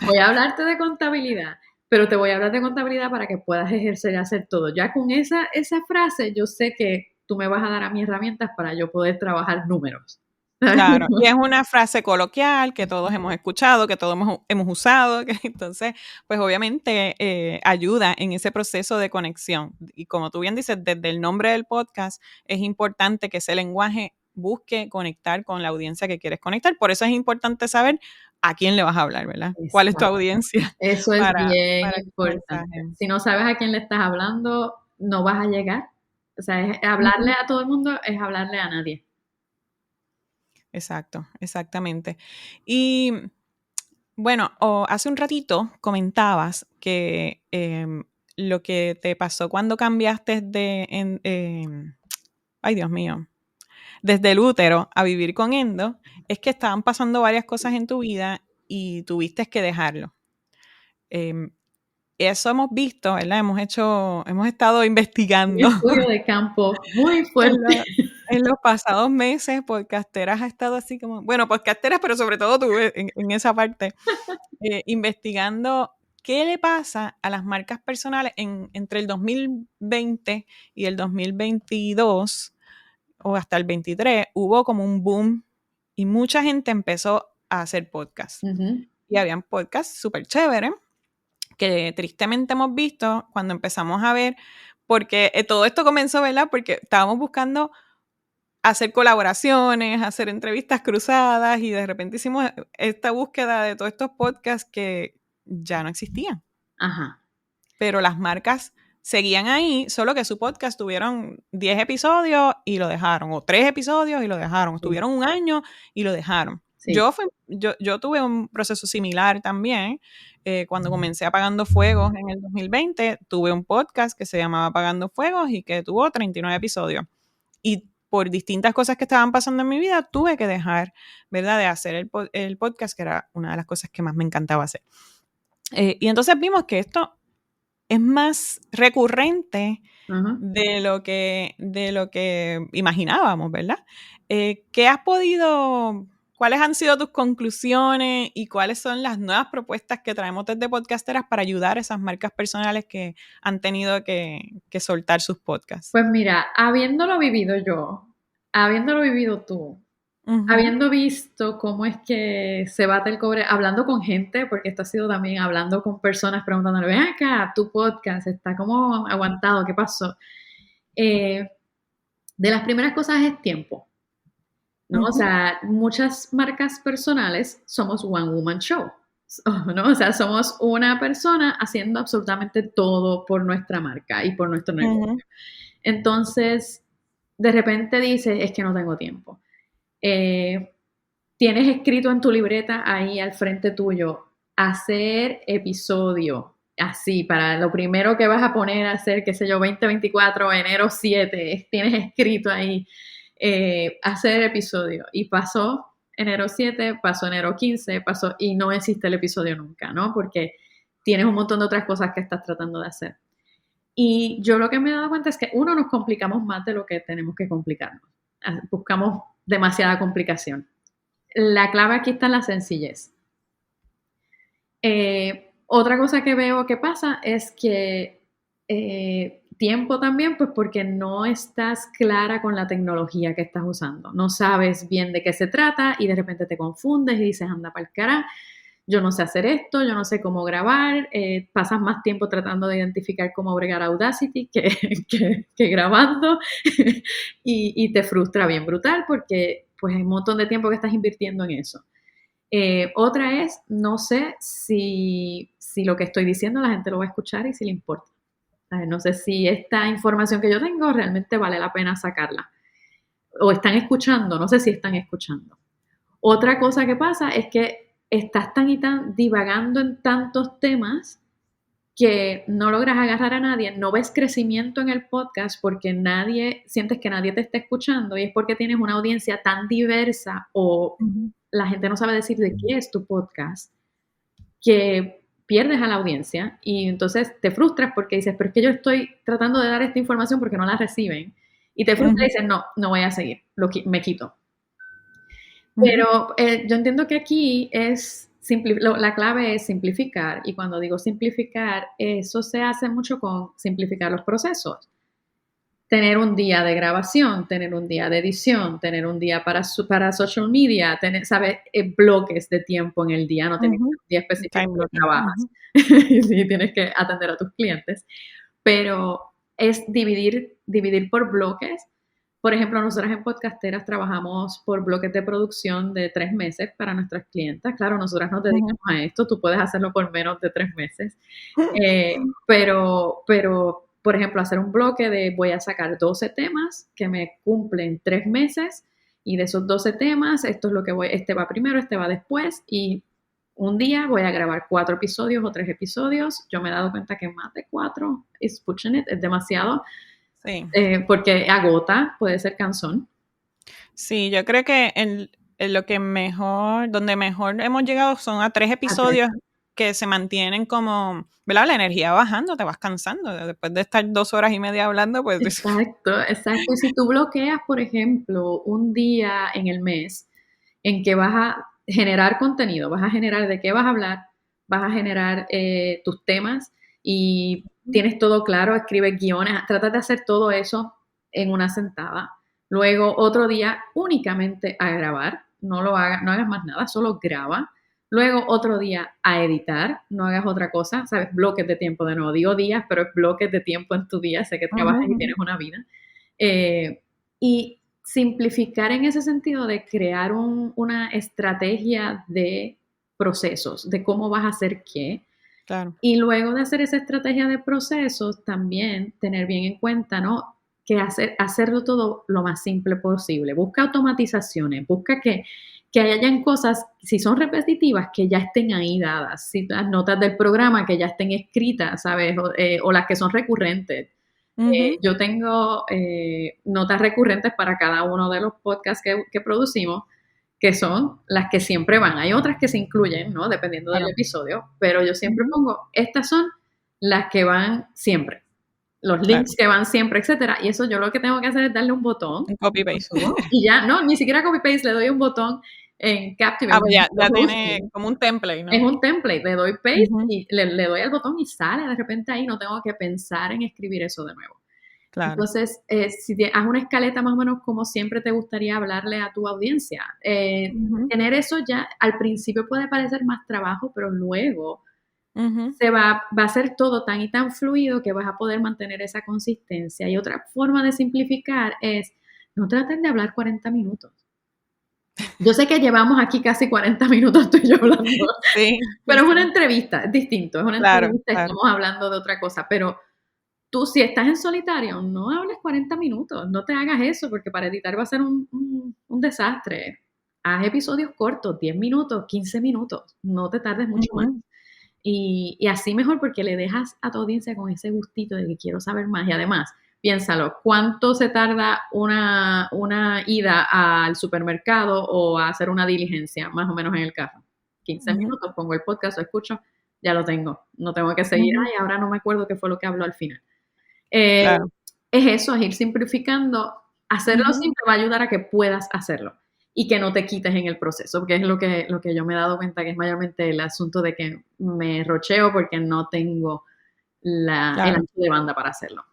Voy a hablarte de contabilidad, pero te voy a hablar de contabilidad para que puedas ejercer y hacer todo. Ya con esa frase, yo sé que tú me vas a dar a mí herramientas para yo poder trabajar números. Claro, y es una frase coloquial que todos hemos escuchado, que todos hemos usado, que entonces, pues obviamente ayuda en ese proceso de conexión. Y como tú bien dices, desde el nombre del podcast es importante que ese lenguaje busque conectar con la audiencia que quieres conectar. Por eso es importante saber a quién le vas a hablar, ¿verdad? ¿Cuál es tu Exacto. audiencia Eso es bien para ese importante. mensaje? Si no sabes a quién le estás hablando, no vas a llegar. O sea, hablarle a todo el mundo es hablarle a nadie. Exacto, exactamente. Y bueno, hace un ratito comentabas que lo que te pasó cuando cambiaste ay Dios mío, desde el útero a vivir con endo, es que estaban pasando varias cosas en tu vida y tuviste que dejarlo. Em, Eso hemos visto, ¿verdad? Hemos estado Un investigando estudio de campo muy en, fuerte. en los pasados meses. Podcasteras ha estado así como, bueno, podcasteras, pero sobre todo tú en esa parte, investigando qué le pasa a las marcas personales entre el 2020 y el 2022 o hasta el 23, hubo como un boom y mucha gente empezó a hacer podcasts. Ujú. Y habían podcasts súper chéveres que tristemente hemos visto cuando empezamos a ver, porque todo esto comenzó, ¿verdad? Porque estábamos buscando hacer colaboraciones, hacer entrevistas cruzadas y de repente hicimos esta búsqueda de todos estos podcasts que ya no existían. Ajá. Pero las marcas seguían ahí, solo que su podcast tuvieron 10 episodios y lo dejaron, o 3 episodios y lo dejaron, Sí. estuvieron un año y lo dejaron. Sí. Yo tuve un proceso similar también. Cuando comencé Apagando Fuegos en el 2020, tuve un podcast que se llamaba Apagando Fuegos y que tuvo 39 episodios. Y por distintas cosas que estaban pasando en mi vida, tuve que dejar, ¿verdad?, de hacer el podcast, que era una de las cosas que más me encantaba hacer. Y entonces vimos que esto es más recurrente Ajá. de lo que imaginábamos, ¿verdad? ¿Cuáles han sido tus conclusiones y cuáles son las nuevas propuestas que traemos desde Podcasteras para ayudar a esas marcas personales que han tenido que soltar sus podcasts? Pues mira, habiéndolo vivido yo, habiéndolo vivido tú, Ujú, habiendo visto cómo es que se bate el cobre, hablando con gente, porque esto ha sido también hablando con personas preguntándole, ven acá, tu podcast está como aguantado, ¿qué pasó? De las primeras cosas es tiempo, ¿no? O ujú, sea, muchas marcas personales somos one woman show, ¿no? O sea, somos una persona haciendo absolutamente todo por nuestra marca y por nuestro negocio. ujú, Entonces, de repente dices, es que no tengo tiempo. Tienes escrito en tu libreta ahí al frente tuyo, hacer episodio, así, para lo primero que vas a poner a hacer, qué sé yo, 2024, enero 7, tienes escrito ahí, hacer episodio. Y pasó enero 7, pasó enero 15, pasó y no existe el episodio nunca, ¿no? Porque tienes un montón de otras cosas que estás tratando de hacer. Y yo lo que me he dado cuenta es que uno, nos complicamos más de lo que tenemos que complicarnos. Buscamos demasiada complicación. La clave aquí está en la sencillez. Otra cosa que veo que pasa es que tiempo también, pues porque no estás clara con la tecnología que estás usando. No sabes bien de qué se trata y de repente te confundes y dices, anda para el carajo, yo no sé hacer esto, yo no sé cómo grabar, pasas más tiempo tratando de identificar cómo bregar Audacity que grabando y te frustra bien brutal porque pues hay un montón de tiempo que estás invirtiendo en eso. Otra es, no sé si lo que estoy diciendo la gente lo va a escuchar y si le importa. No sé si esta información que yo tengo realmente vale la pena sacarla. O están escuchando, no sé si están escuchando. Otra cosa que pasa es que estás tan y tan divagando en tantos temas que no logras agarrar a nadie, no ves crecimiento en el podcast porque sientes que nadie te está escuchando y es porque tienes una audiencia tan diversa o la gente no sabe decir de qué es tu podcast, que pierdes a la audiencia y entonces te frustras porque dices, pero es que yo estoy tratando de dar esta información porque no la reciben. Y te frustras y dices, no voy a seguir, me quito. Pero yo entiendo que aquí la clave es simplificar, y cuando digo simplificar, eso se hace mucho con simplificar los procesos. Tener un día de grabación, tener un día de edición, tener un día para social media, ¿sabes? Bloques de tiempo en el día, no tienes un día específico que trabajas, sí, tienes que atender a tus clientes, pero es dividir por bloques. Por ejemplo, nosotras en Podcasteras trabajamos por bloques de producción de 3 meses para nuestras clientas. Claro, nosotras nos dedicamos a esto, tú puedes hacerlo por menos de 3 meses. Pero, por ejemplo, hacer un bloque de voy a sacar 12 temas que me cumplen 3 meses y de esos 12 temas, esto es lo que este va primero, este va después y un día voy a grabar 4 episodios o 3 episodios. Yo me he dado cuenta que más de 4 es pushing it, es demasiado. Sí. Porque agota, puede ser cansón. Sí, yo creo que donde mejor hemos llegado son a 3 episodios que se mantienen como, ¿verdad? La energía bajando, te vas cansando. Después de estar 2 horas y media hablando, pues... Exacto. Y si tú bloqueas, por ejemplo, un día en el mes en que vas a generar contenido, vas a generar de qué vas a hablar, vas a generar tus temas y tienes todo claro, escribes guiones, tratas de hacer todo eso en una sentada. Luego, otro día únicamente a grabar, no hagas más nada, solo graba. Luego, otro día a editar, no hagas otra cosa, ¿sabes? Bloques de tiempo, de nuevo, digo días, pero es bloques de tiempo en tu día, sé que trabajas y tienes una vida. Y simplificar en ese sentido de crear una estrategia de procesos, de cómo vas a hacer qué. Claro. Y luego de hacer esa estrategia de procesos, también tener bien en cuenta, ¿no? Que hacerlo todo lo más simple posible. Busca automatizaciones, busca que hayan cosas, si son repetitivas, que ya estén ahí dadas. Si las notas del programa que ya estén escritas, ¿sabes? O las que son recurrentes. Yo tengo notas recurrentes para cada uno de los podcasts que producimos, que son las que siempre van. Hay otras que se incluyen, ¿no? Dependiendo del episodio, pero yo siempre pongo, estas son las que van siempre. Los links que van siempre, etcétera. Y eso yo lo que tengo que hacer es darle un botón. Un copy-paste. Y ya, no, ni siquiera copy-paste, le doy un botón en Captivate. Pues ya tiene como un template, ¿no? Es un template, le doy paste y le doy al botón y sale de repente ahí, no tengo que pensar en escribir eso de nuevo. Claro. Entonces, si haz una escaleta más o menos como siempre te gustaría hablarle a tu audiencia. Tener eso ya al principio puede parecer más trabajo, pero luego va a ser todo tan y tan fluido que vas a poder mantener esa consistencia. Y otra forma de simplificar es, no traten de hablar 40 minutos. Yo sé que llevamos aquí casi 40 minutos tú y yo hablando, sí, pero es una entrevista, es distinto, es una entrevista, estamos hablando de otra cosa, pero tú si estás en solitario, no hables 40 minutos, no te hagas eso, porque para editar va a ser un desastre. Haz episodios cortos, 10 minutos, 15 minutos, no te tardes mucho más. Y así mejor porque le dejas a tu audiencia con ese gustito de que quiero saber más y además piénsalo, ¿cuánto se tarda una ida al supermercado o a hacer una diligencia, más o menos en el carro? 15 minutos, pongo el podcast, lo escucho, ya lo tengo. No tengo que seguir, ay, ahora no me acuerdo qué fue lo que habló al final. Claro. Es eso, es ir simplificando. Hacerlo simple va a ayudar a que puedas hacerlo y que no te quites en el proceso, porque es lo que yo me he dado cuenta que es mayormente el asunto de que me rocheo porque no tengo el ancho de banda para hacerlo.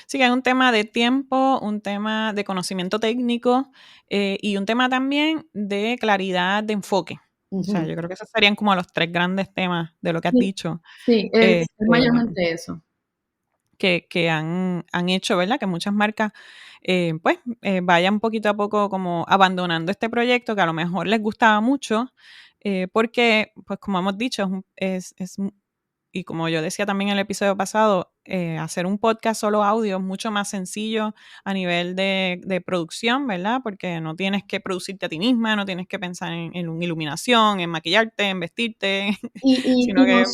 Sí, que es un tema de tiempo, un tema de conocimiento técnico y un tema también de claridad de enfoque. O sea, yo creo que esos serían como los 3 grandes temas de lo que has dicho. Sí, es mayormente eso. Que han hecho, ¿verdad? Que muchas marcas, pues, vayan poquito a poco como abandonando este proyecto que a lo mejor les gustaba mucho, porque, pues, como hemos dicho, y como yo decía también en el episodio pasado, hacer un podcast solo audio es mucho más sencillo a nivel de producción, ¿verdad? Porque no tienes que producirte a ti misma, no tienes que pensar en una iluminación, en maquillarte, en vestirte, Y sino que...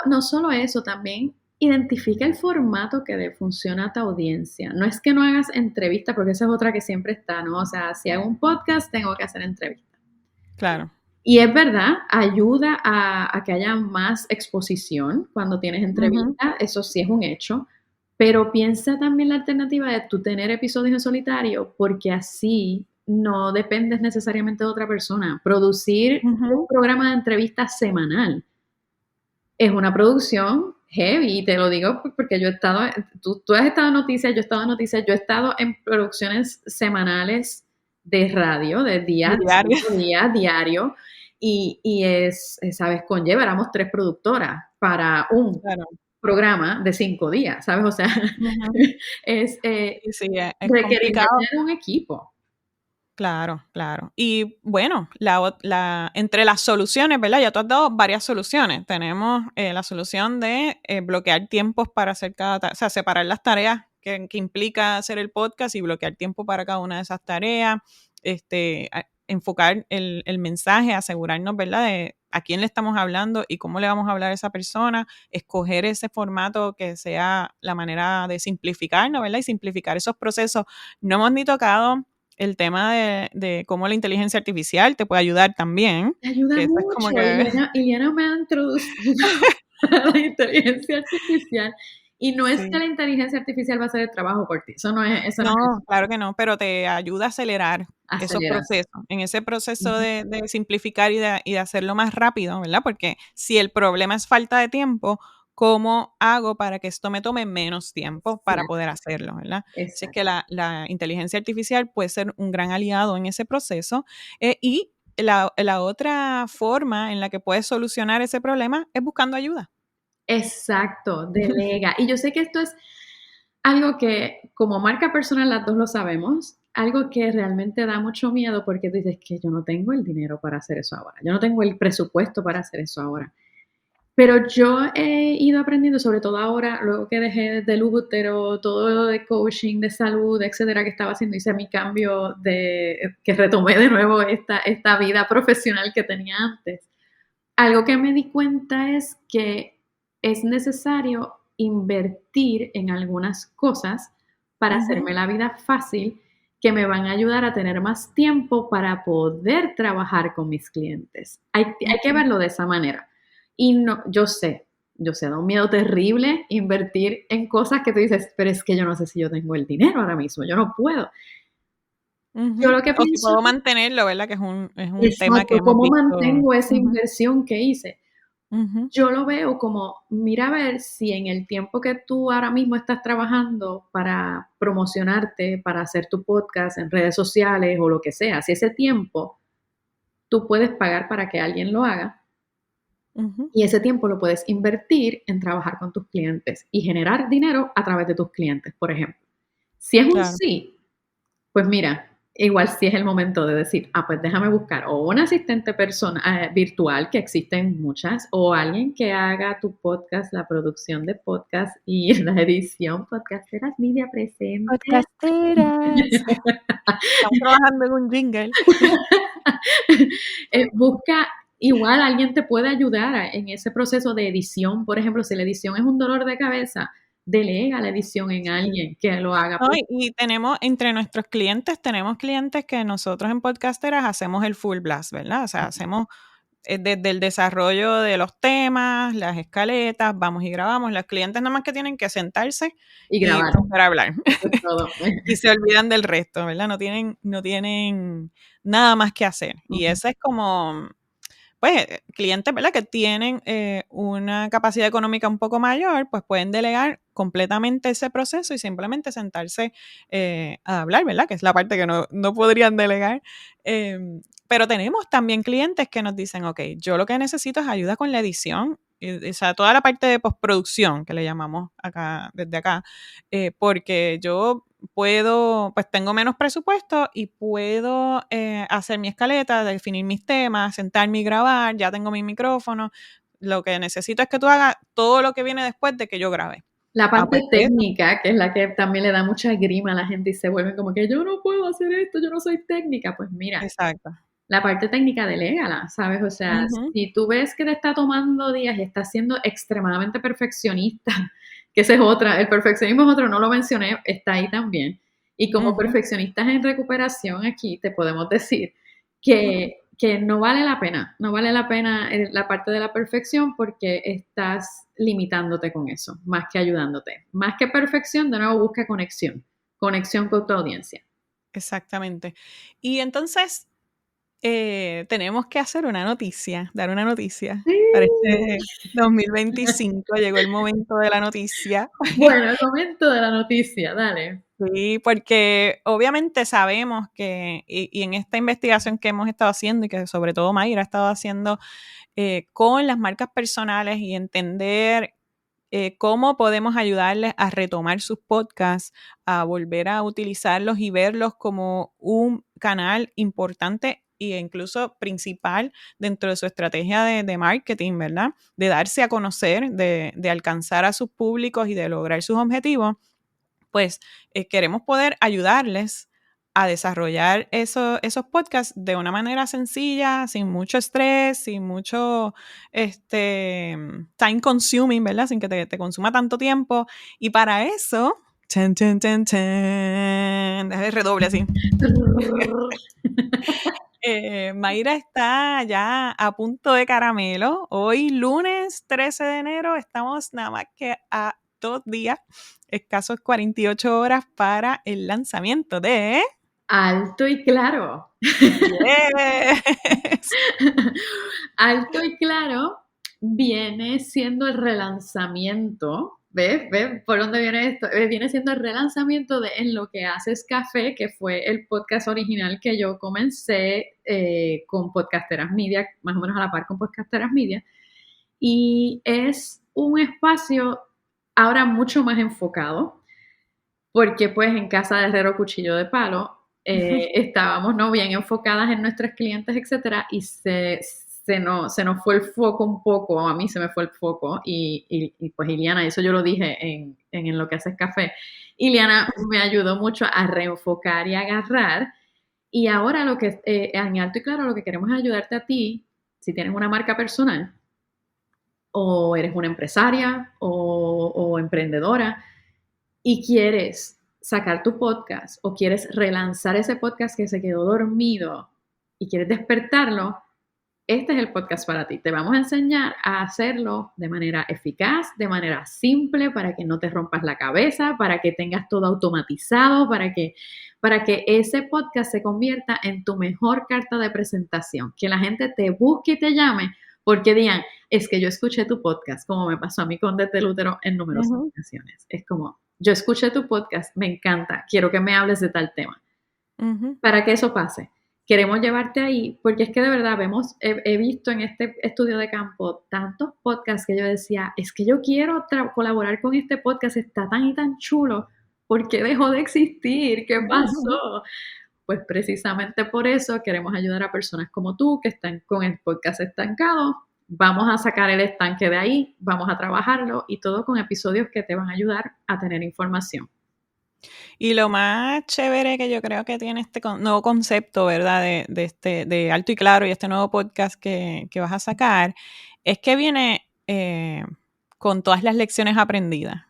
no solo eso, también identifica el formato que le funciona a tu audiencia. No es que no hagas entrevistas, porque esa es otra que siempre está, ¿no? O sea, si hago un podcast, tengo que hacer entrevistas. Claro. Y es verdad, ayuda a que haya más exposición cuando tienes entrevistas, eso sí es un hecho, pero piensa también la alternativa de tú tener episodios en solitario, porque así no dependes necesariamente de otra persona. Producir un programa de entrevistas semanal es una producción heavy, y te lo digo porque yo he estado, tú has estado en noticias, yo he estado en noticias, yo he estado en producciones semanales de radio, de días, diario, y es, sabes, conlleva, éramos 3 productoras para un programa de 5 días, ¿sabes? O sea, es Sí, es requeriría complicado. tener un equipo. Claro, claro. Y bueno, entre las soluciones, ¿verdad? Ya tú has dado varias soluciones. Tenemos la solución de bloquear tiempos para hacer o sea, separar las tareas que implica hacer el podcast y bloquear tiempo para cada una de esas tareas, enfocar el mensaje, asegurarnos, ¿verdad? De a quién le estamos hablando y cómo le vamos a hablar a esa persona, escoger ese formato que sea la manera de simplificarnos, ¿verdad? Y simplificar esos procesos. No hemos ni tocado el tema de cómo la inteligencia artificial te puede ayudar también. Te ayuda Que eso es como mucho. que... Iliana me ha introducido a la inteligencia artificial. Y no es que la inteligencia artificial va a hacer el trabajo por ti. Eso no es. No, claro que no, pero te ayuda a acelerar esos procesos. En ese proceso de simplificar y de hacerlo más rápido, ¿verdad? Porque si el problema es falta de tiempo, ¿cómo hago para que esto me tome menos tiempo para poder hacerlo, ¿verdad? Así es que la inteligencia artificial puede ser un gran aliado en ese proceso. Y la otra forma en la que puedes solucionar ese problema es buscando ayuda. Exacto, delega. Y yo sé que esto es algo que como marca personal las dos lo sabemos, algo que realmente da mucho miedo porque tú dices que yo no tengo el dinero para hacer eso ahora, yo no tengo el presupuesto para hacer eso ahora. Pero yo he ido aprendiendo, sobre todo ahora, luego que dejé del útero, todo lo de coaching, de salud, etcétera, que estaba haciendo, hice mi cambio que retomé de nuevo esta vida profesional que tenía antes. Algo que me di cuenta es que es necesario invertir en algunas cosas para hacerme la vida fácil, que me van a ayudar a tener más tiempo para poder trabajar con mis clientes. Hay que verlo de esa manera. Y no, yo sé, da un miedo terrible invertir en cosas que tú dices, pero es que yo no sé si yo tengo el dinero ahora mismo, yo no puedo. Yo lo que O si pienso puedo mantenerlo, ¿verdad? Que es un tema que exacto, hemos ¿cómo visto. mantengo esa inversión que hice? Yo lo veo como, mira a ver si en el tiempo que tú ahora mismo estás trabajando para promocionarte, para hacer tu podcast en redes sociales o lo que sea, si ese tiempo tú puedes pagar para que alguien lo haga, y ese tiempo lo puedes invertir en trabajar con tus clientes y generar dinero a través de tus clientes, por ejemplo. Si es un Claro. sí, pues mira, igual sí es el momento de decir, pues déjame buscar o un asistente virtual, que existen muchas, o alguien que haga tu podcast, la producción de podcast y la edición. Podcasteras Media presente. Podcasteras. Estamos trabajando en un jingle. Busca, igual alguien te puede ayudar en ese proceso de edición. Por ejemplo, si la edición es un dolor de cabeza, delega la edición en alguien que lo haga. No, y tenemos, entre nuestros clientes, tenemos clientes que nosotros en Podcasteras hacemos el full blast, ¿verdad? O sea, hacemos desde el desarrollo de los temas, las escaletas, vamos y grabamos. Los clientes nada más que tienen que sentarse Y y grabar, romper a hablar. eso es todo. Y se olvidan del resto, ¿verdad? No tienen nada más que hacer. Y Ujú. ese es como, pues, clientes, ¿verdad? Que tienen una capacidad económica un poco mayor, pues pueden delegar completamente ese proceso y simplemente sentarse a hablar, ¿verdad? Que es la parte que no podrían delegar. Pero tenemos también clientes que nos dicen, ok, yo lo que necesito es ayuda con la edición, o sea, toda la parte de postproducción que le llamamos acá, desde acá, porque yo puedo, pues tengo menos presupuesto y puedo hacer mi escaleta, definir mis temas, sentarme y grabar, ya tengo mi micrófono. Lo que necesito es que tú hagas todo lo que viene después de que yo grabe. La Pues parte eso. técnica, que es la que también le da mucha grima a la gente y se vuelve como que yo no puedo hacer esto, yo no soy técnica. Pues mira, Exacto. la parte técnica delégala, ¿sabes? O sea, Ujú, si tú ves que te está tomando días y estás siendo extremadamente perfeccionista, que esa es otra, el perfeccionismo es otro, no lo mencioné, está ahí también. Y como ujú. perfeccionistas en recuperación aquí te podemos decir que no vale la pena, no vale la pena la parte de la perfección porque estás limitándote con eso, más que ayudándote. Más que perfección, de nuevo busca conexión con tu audiencia. Exactamente. Y entonces tenemos que hacer una noticia, dar una noticia Sí. para este 2025. Llegó el momento de la noticia. Bueno, el momento de la noticia, dale. Sí, porque obviamente sabemos que, y en esta investigación que hemos estado haciendo y que sobre todo Mayra ha estado haciendo con las marcas personales y entender cómo podemos ayudarles a retomar sus podcasts, a volver a utilizarlos y verlos como un canal importante e incluso principal dentro de su estrategia de marketing, ¿verdad? De darse a conocer, de alcanzar a sus públicos y de lograr sus objetivos, pues queremos poder ayudarles a desarrollar esos podcasts de una manera sencilla, sin mucho estrés, sin mucho time consuming, ¿verdad? Sin que te consuma tanto tiempo. Y para eso, chan, chan, chan, chan, déjame redoble así. Mayra está ya a punto de caramelo. Hoy, lunes 13 de enero, estamos nada más que a 2 días, escasos 48 horas para el lanzamiento de Alto y claro. Yes. Alto y claro viene siendo el relanzamiento. ¿Ves? ¿Ves por dónde viene esto? Viene siendo el relanzamiento de En lo que haces café, que fue el podcast original que yo comencé con Podcasteras Media, más o menos a la par con Podcasteras Media. Y es un espacio ahora mucho más enfocado, porque pues en casa de Herrero Cuchillo de Palo estábamos ¿no? bien enfocadas en nuestros clientes, etcétera, y se nos fue el foco un poco, a mí se me fue el foco, y pues Iliana, eso yo lo dije en lo que haces café, Iliana me ayudó mucho a reenfocar y agarrar, y ahora lo que, en alto y claro, lo que queremos es ayudarte a ti, si tienes una marca personal, o eres una empresaria o emprendedora, y quieres sacar tu podcast o quieres relanzar ese podcast que se quedó dormido y quieres despertarlo, este es el podcast para ti. Te vamos a enseñar a hacerlo de manera eficaz, de manera simple, para que no te rompas la cabeza, para que tengas todo automatizado, para que ese podcast se convierta en tu mejor carta de presentación, que la gente te busque y te llame porque digan, es que yo escuché tu podcast, como me pasó a mí con Desde el Útero en numerosas Ujú, ocasiones. Es como, yo escuché tu podcast, me encanta, quiero que me hables de tal tema. ujú. Para que eso pase, queremos llevarte ahí, porque es que de verdad he visto en este estudio de campo tantos podcasts que yo decía, es que yo quiero colaborar con este podcast, está tan y tan chulo, ¿por qué dejó de existir? ¿Qué pasó? Pues precisamente por eso queremos ayudar a personas como tú que están con el podcast estancado. Vamos a sacar el estanque de ahí, vamos a trabajarlo y todo con episodios que te van a ayudar a tener información. Y lo más chévere que yo creo que tiene este nuevo concepto, ¿verdad? De Alto y Claro y este nuevo podcast que vas a sacar, es que viene con todas las lecciones aprendidas.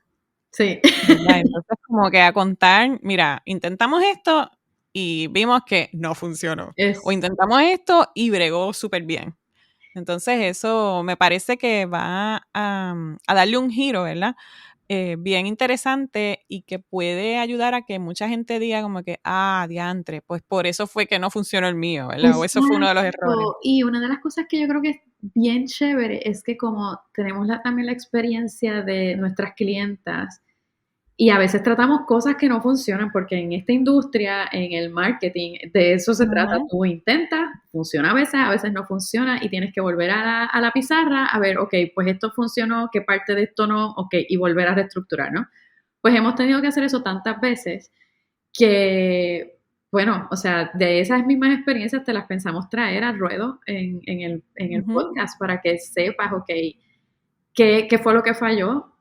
Sí. ¿verdad? Entonces, como que a contar, mira, intentamos esto y vimos que no funcionó. O Es, intentamos esto y bregó súper bien. Entonces, eso me parece que va a darle un giro, ¿verdad? Bien interesante y que puede ayudar a que mucha gente diga como que, diantre, pues por eso fue que no funcionó el mío, ¿verdad? O eso fue uno de los errores. exacto. Y una de las cosas que yo creo que es bien chévere es que como tenemos también la experiencia de nuestras clientas y a veces tratamos cosas que no funcionan porque en esta industria, en el marketing, de eso se trata. Ujú, Tú intentas, funciona a veces no funciona y tienes que volver a la pizarra a ver, ok, pues esto funcionó, qué parte de esto no, ok, y volver a reestructurar, ¿no? Pues hemos tenido que hacer eso tantas veces que, bueno, o sea, de esas mismas experiencias te las pensamos traer al ruedo en el ujú, podcast para que sepas, ok, qué fue lo que falló,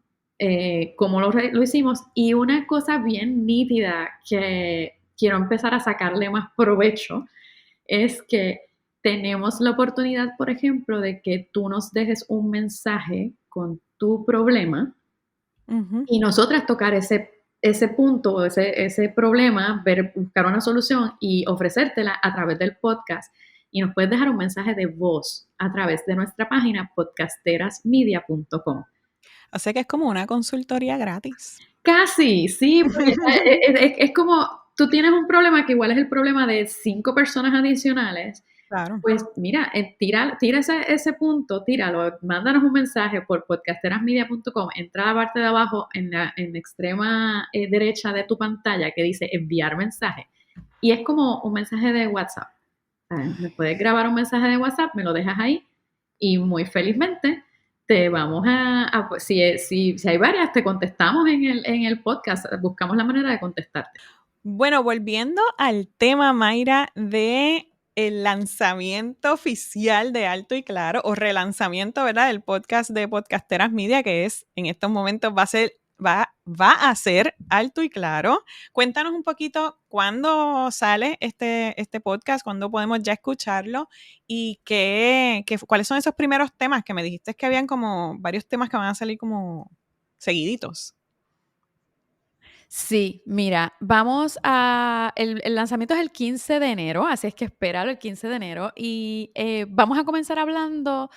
cómo lo hicimos. Y una cosa bien nítida que quiero empezar a sacarle más provecho es que tenemos la oportunidad, por ejemplo, de que tú nos dejes un mensaje con tu problema ujú. y nosotras tocar ese punto, ese problema, buscar una solución y ofrecértela a través del podcast. Y nos puedes dejar un mensaje de voz a través de nuestra página podcasterasmedia.com. O sea que es como una consultoría gratis. Casi, sí, porque es como tú tienes un problema que igual es el problema de 5 personas adicionales. Claro. Pues mira, tira ese punto, tíralo, mándanos un mensaje por podcasterasmedia.com, entra a la parte de abajo en la extrema derecha de tu pantalla que dice enviar mensaje. Y es como un mensaje de WhatsApp. Me puedes grabar un mensaje de WhatsApp, me lo dejas ahí y muy felizmente te vamos pues, si hay varias, te contestamos en el podcast, buscamos la manera de contestarte. Bueno, volviendo al tema, Mayra, de el lanzamiento oficial de Alto y Claro, o relanzamiento, ¿verdad? Del podcast de Podcasteras Media, que es en estos momentos va a ser Alto y Claro. Cuéntanos un poquito cuándo sale este podcast, cuándo podemos ya escucharlo y cuáles son esos primeros temas que me dijiste que habían como varios temas que van a salir como seguiditos. Sí, mira, el lanzamiento es el 15 de enero, así es que espéralo el 15 de enero y vamos a comenzar hablando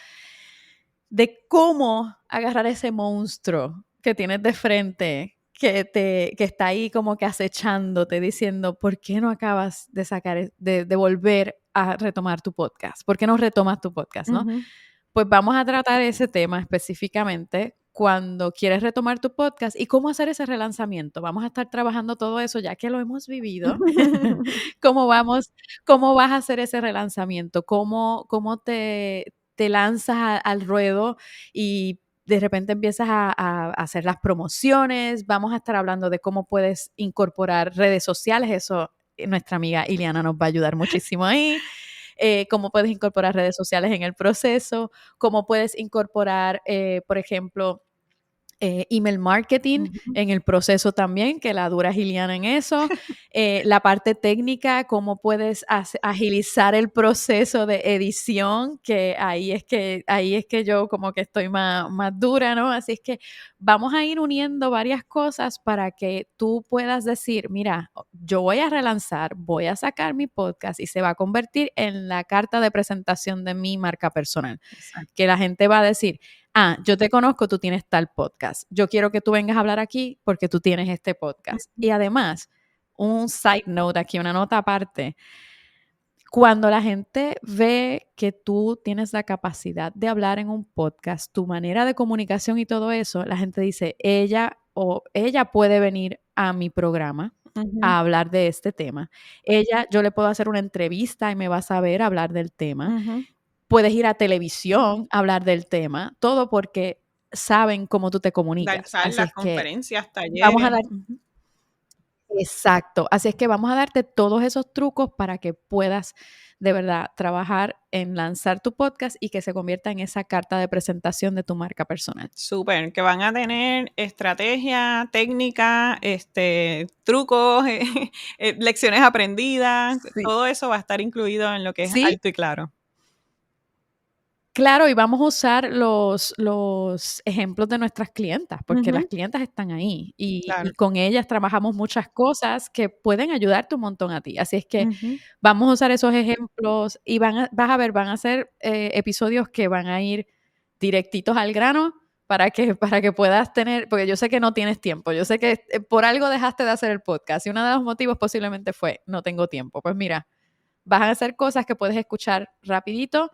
de cómo agarrar ese monstruo que tienes de frente, que está ahí como que acechándote, diciendo, ¿por qué no acabas de de volver a retomar tu podcast? ¿Por qué no retomas tu podcast, no? Ujú. Pues vamos a tratar ese tema específicamente cuando quieres retomar tu podcast y cómo hacer ese relanzamiento. Vamos a estar trabajando todo eso ya que lo hemos vivido. ¿Cómo vas a hacer ese relanzamiento? ¿Cómo te lanzas al ruedo y de repente empiezas a hacer las promociones? Vamos a estar hablando de cómo puedes incorporar redes sociales. Eso nuestra amiga Ileana nos va a ayudar muchísimo ahí. Cómo puedes incorporar redes sociales en el proceso, cómo puedes incorporar, por ejemplo, email marketing Ujú. en el proceso también, que la dura Giliana en eso. La parte técnica, cómo puedes agilizar el proceso de edición, que ahí es que yo como que estoy más dura, ¿no? Así es que vamos a ir uniendo varias cosas para que tú puedas decir, mira, yo voy a relanzar, voy a sacar mi podcast y se va a convertir en la carta de presentación de mi marca personal, Exacto. que la gente va a decir, yo te conozco, tú tienes tal podcast. Yo quiero que tú vengas a hablar aquí porque tú tienes este podcast. Y además, un side note aquí, una nota aparte. Cuando la gente ve que tú tienes la capacidad de hablar en un podcast, tu manera de comunicación y todo eso, la gente dice, ella puede venir a mi programa Ujú, a hablar de este tema. Yo le puedo hacer una entrevista y me va a saber hablar del tema. ujú. Puedes ir a televisión a hablar del tema, todo porque saben cómo tú te Dar comunicas. Así charlas, es que conferencias, vamos a talleres. dar Ujú. exacto, así es que vamos a darte todos esos trucos para que puedas de verdad trabajar en lanzar tu podcast y que se convierta en esa carta de presentación de tu marca personal. Súper, que van a tener estrategia, técnica, trucos, lecciones aprendidas, Sí. todo eso va a estar incluido en lo que es Sí, Alto y Claro. Claro, y vamos a usar los ejemplos de nuestras clientas, porque las clientas están ahí Claro. y con ellas trabajamos muchas cosas que pueden ayudarte un montón a ti. Así es que Ujú. vamos a usar esos ejemplos y vas a ver, van a ser episodios que van a ir directitos al grano para que puedas tener, porque yo sé que no tienes tiempo, yo sé que por algo dejaste de hacer el podcast y uno de los motivos posiblemente fue no tengo tiempo. Pues mira, vas a hacer cosas que puedes escuchar rapidito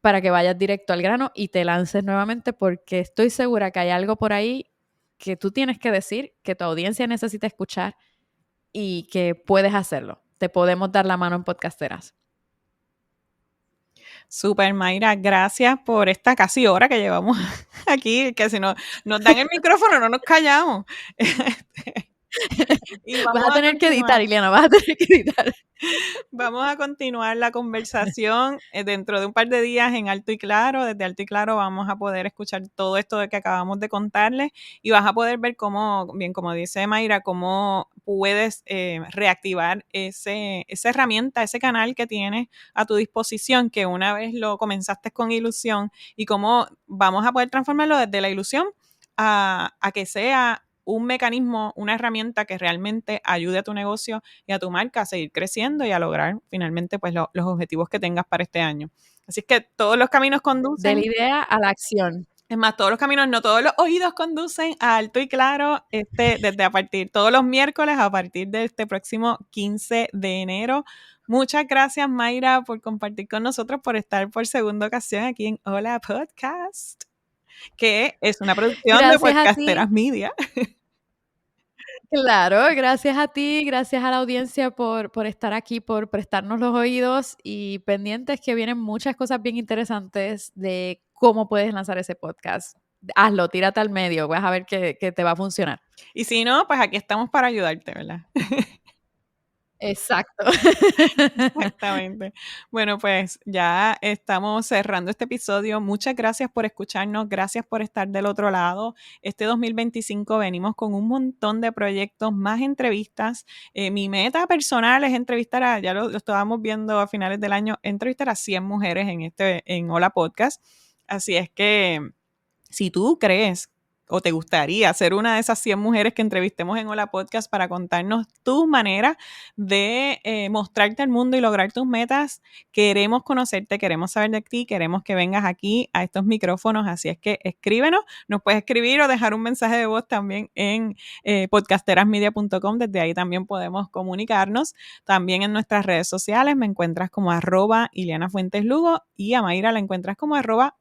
para que vayas directo al grano y te lances nuevamente, porque estoy segura que hay algo por ahí que tú tienes que decir, que tu audiencia necesita escuchar y que puedes hacerlo. Te podemos dar la mano en Podcasteras. Súper, Mayra, gracias por esta casi hora que llevamos aquí, que si no nos dan el micrófono no nos callamos. Y Vas a tener que editar, Ileana, vas a tener que editar. Vamos a continuar la conversación dentro de un par de días en Alto y Claro. Desde Alto y Claro vamos a poder escuchar todo esto de que acabamos de contarles y vas a poder ver cómo, bien como dice Mayra, cómo puedes reactivar esa herramienta, ese canal que tienes a tu disposición, que una vez lo comenzaste con ilusión, y cómo vamos a poder transformarlo desde la ilusión a que sea un mecanismo, una herramienta que realmente ayude a tu negocio y a tu marca a seguir creciendo y a lograr finalmente pues los objetivos que tengas para este año. Así es que todos los caminos conducen. De la idea a la acción. Es más, todos los caminos, no todos los oídos conducen a Alto y Claro, todos los miércoles a partir de este próximo 15 de enero. Muchas gracias, Mayra, por compartir con nosotros, por estar por segunda ocasión aquí en Hola Podcast, que es una producción de Podcasteras Media. Claro, gracias a ti, gracias a la audiencia por estar aquí, por prestarnos los oídos y pendientes, que vienen muchas cosas bien interesantes de cómo puedes lanzar ese podcast. Hazlo, tírate al medio, vas a ver que te va a funcionar. Y si no, pues aquí estamos para ayudarte, ¿verdad? Exacto. Exactamente. Bueno, pues ya estamos cerrando este episodio. Muchas gracias por escucharnos, gracias por estar del otro lado. Este 2025 venimos con un montón de proyectos, más entrevistas. Mi meta personal es entrevistar ya lo estábamos viendo a finales del año, entrevistar a 100 mujeres en Hola Podcast. Así es que si tú crees o te gustaría ser una de esas 100 mujeres que entrevistemos en Hola Podcast para contarnos tu manera de mostrarte al mundo y lograr tus metas, queremos conocerte, queremos saber de ti, queremos que vengas aquí a estos micrófonos, así es que escríbenos, nos puedes escribir o dejar un mensaje de voz también en podcasterasmedia.com, desde ahí también podemos comunicarnos. También en nuestras redes sociales me encuentras como @IlianaFuentesLugo y a Mayra la encuentras como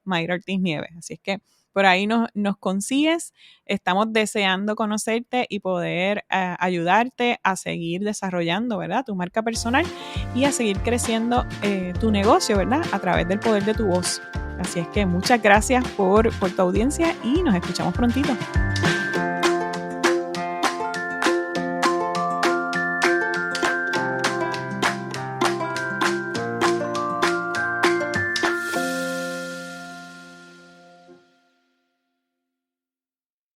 @MayraOrtizNieves, así es que por ahí nos consigues. Estamos deseando conocerte y poder ayudarte a seguir desarrollando, ¿verdad?, tu marca personal y a seguir creciendo tu negocio, ¿verdad?, a través del poder de tu voz. Así es que muchas gracias por tu audiencia y nos escuchamos prontito.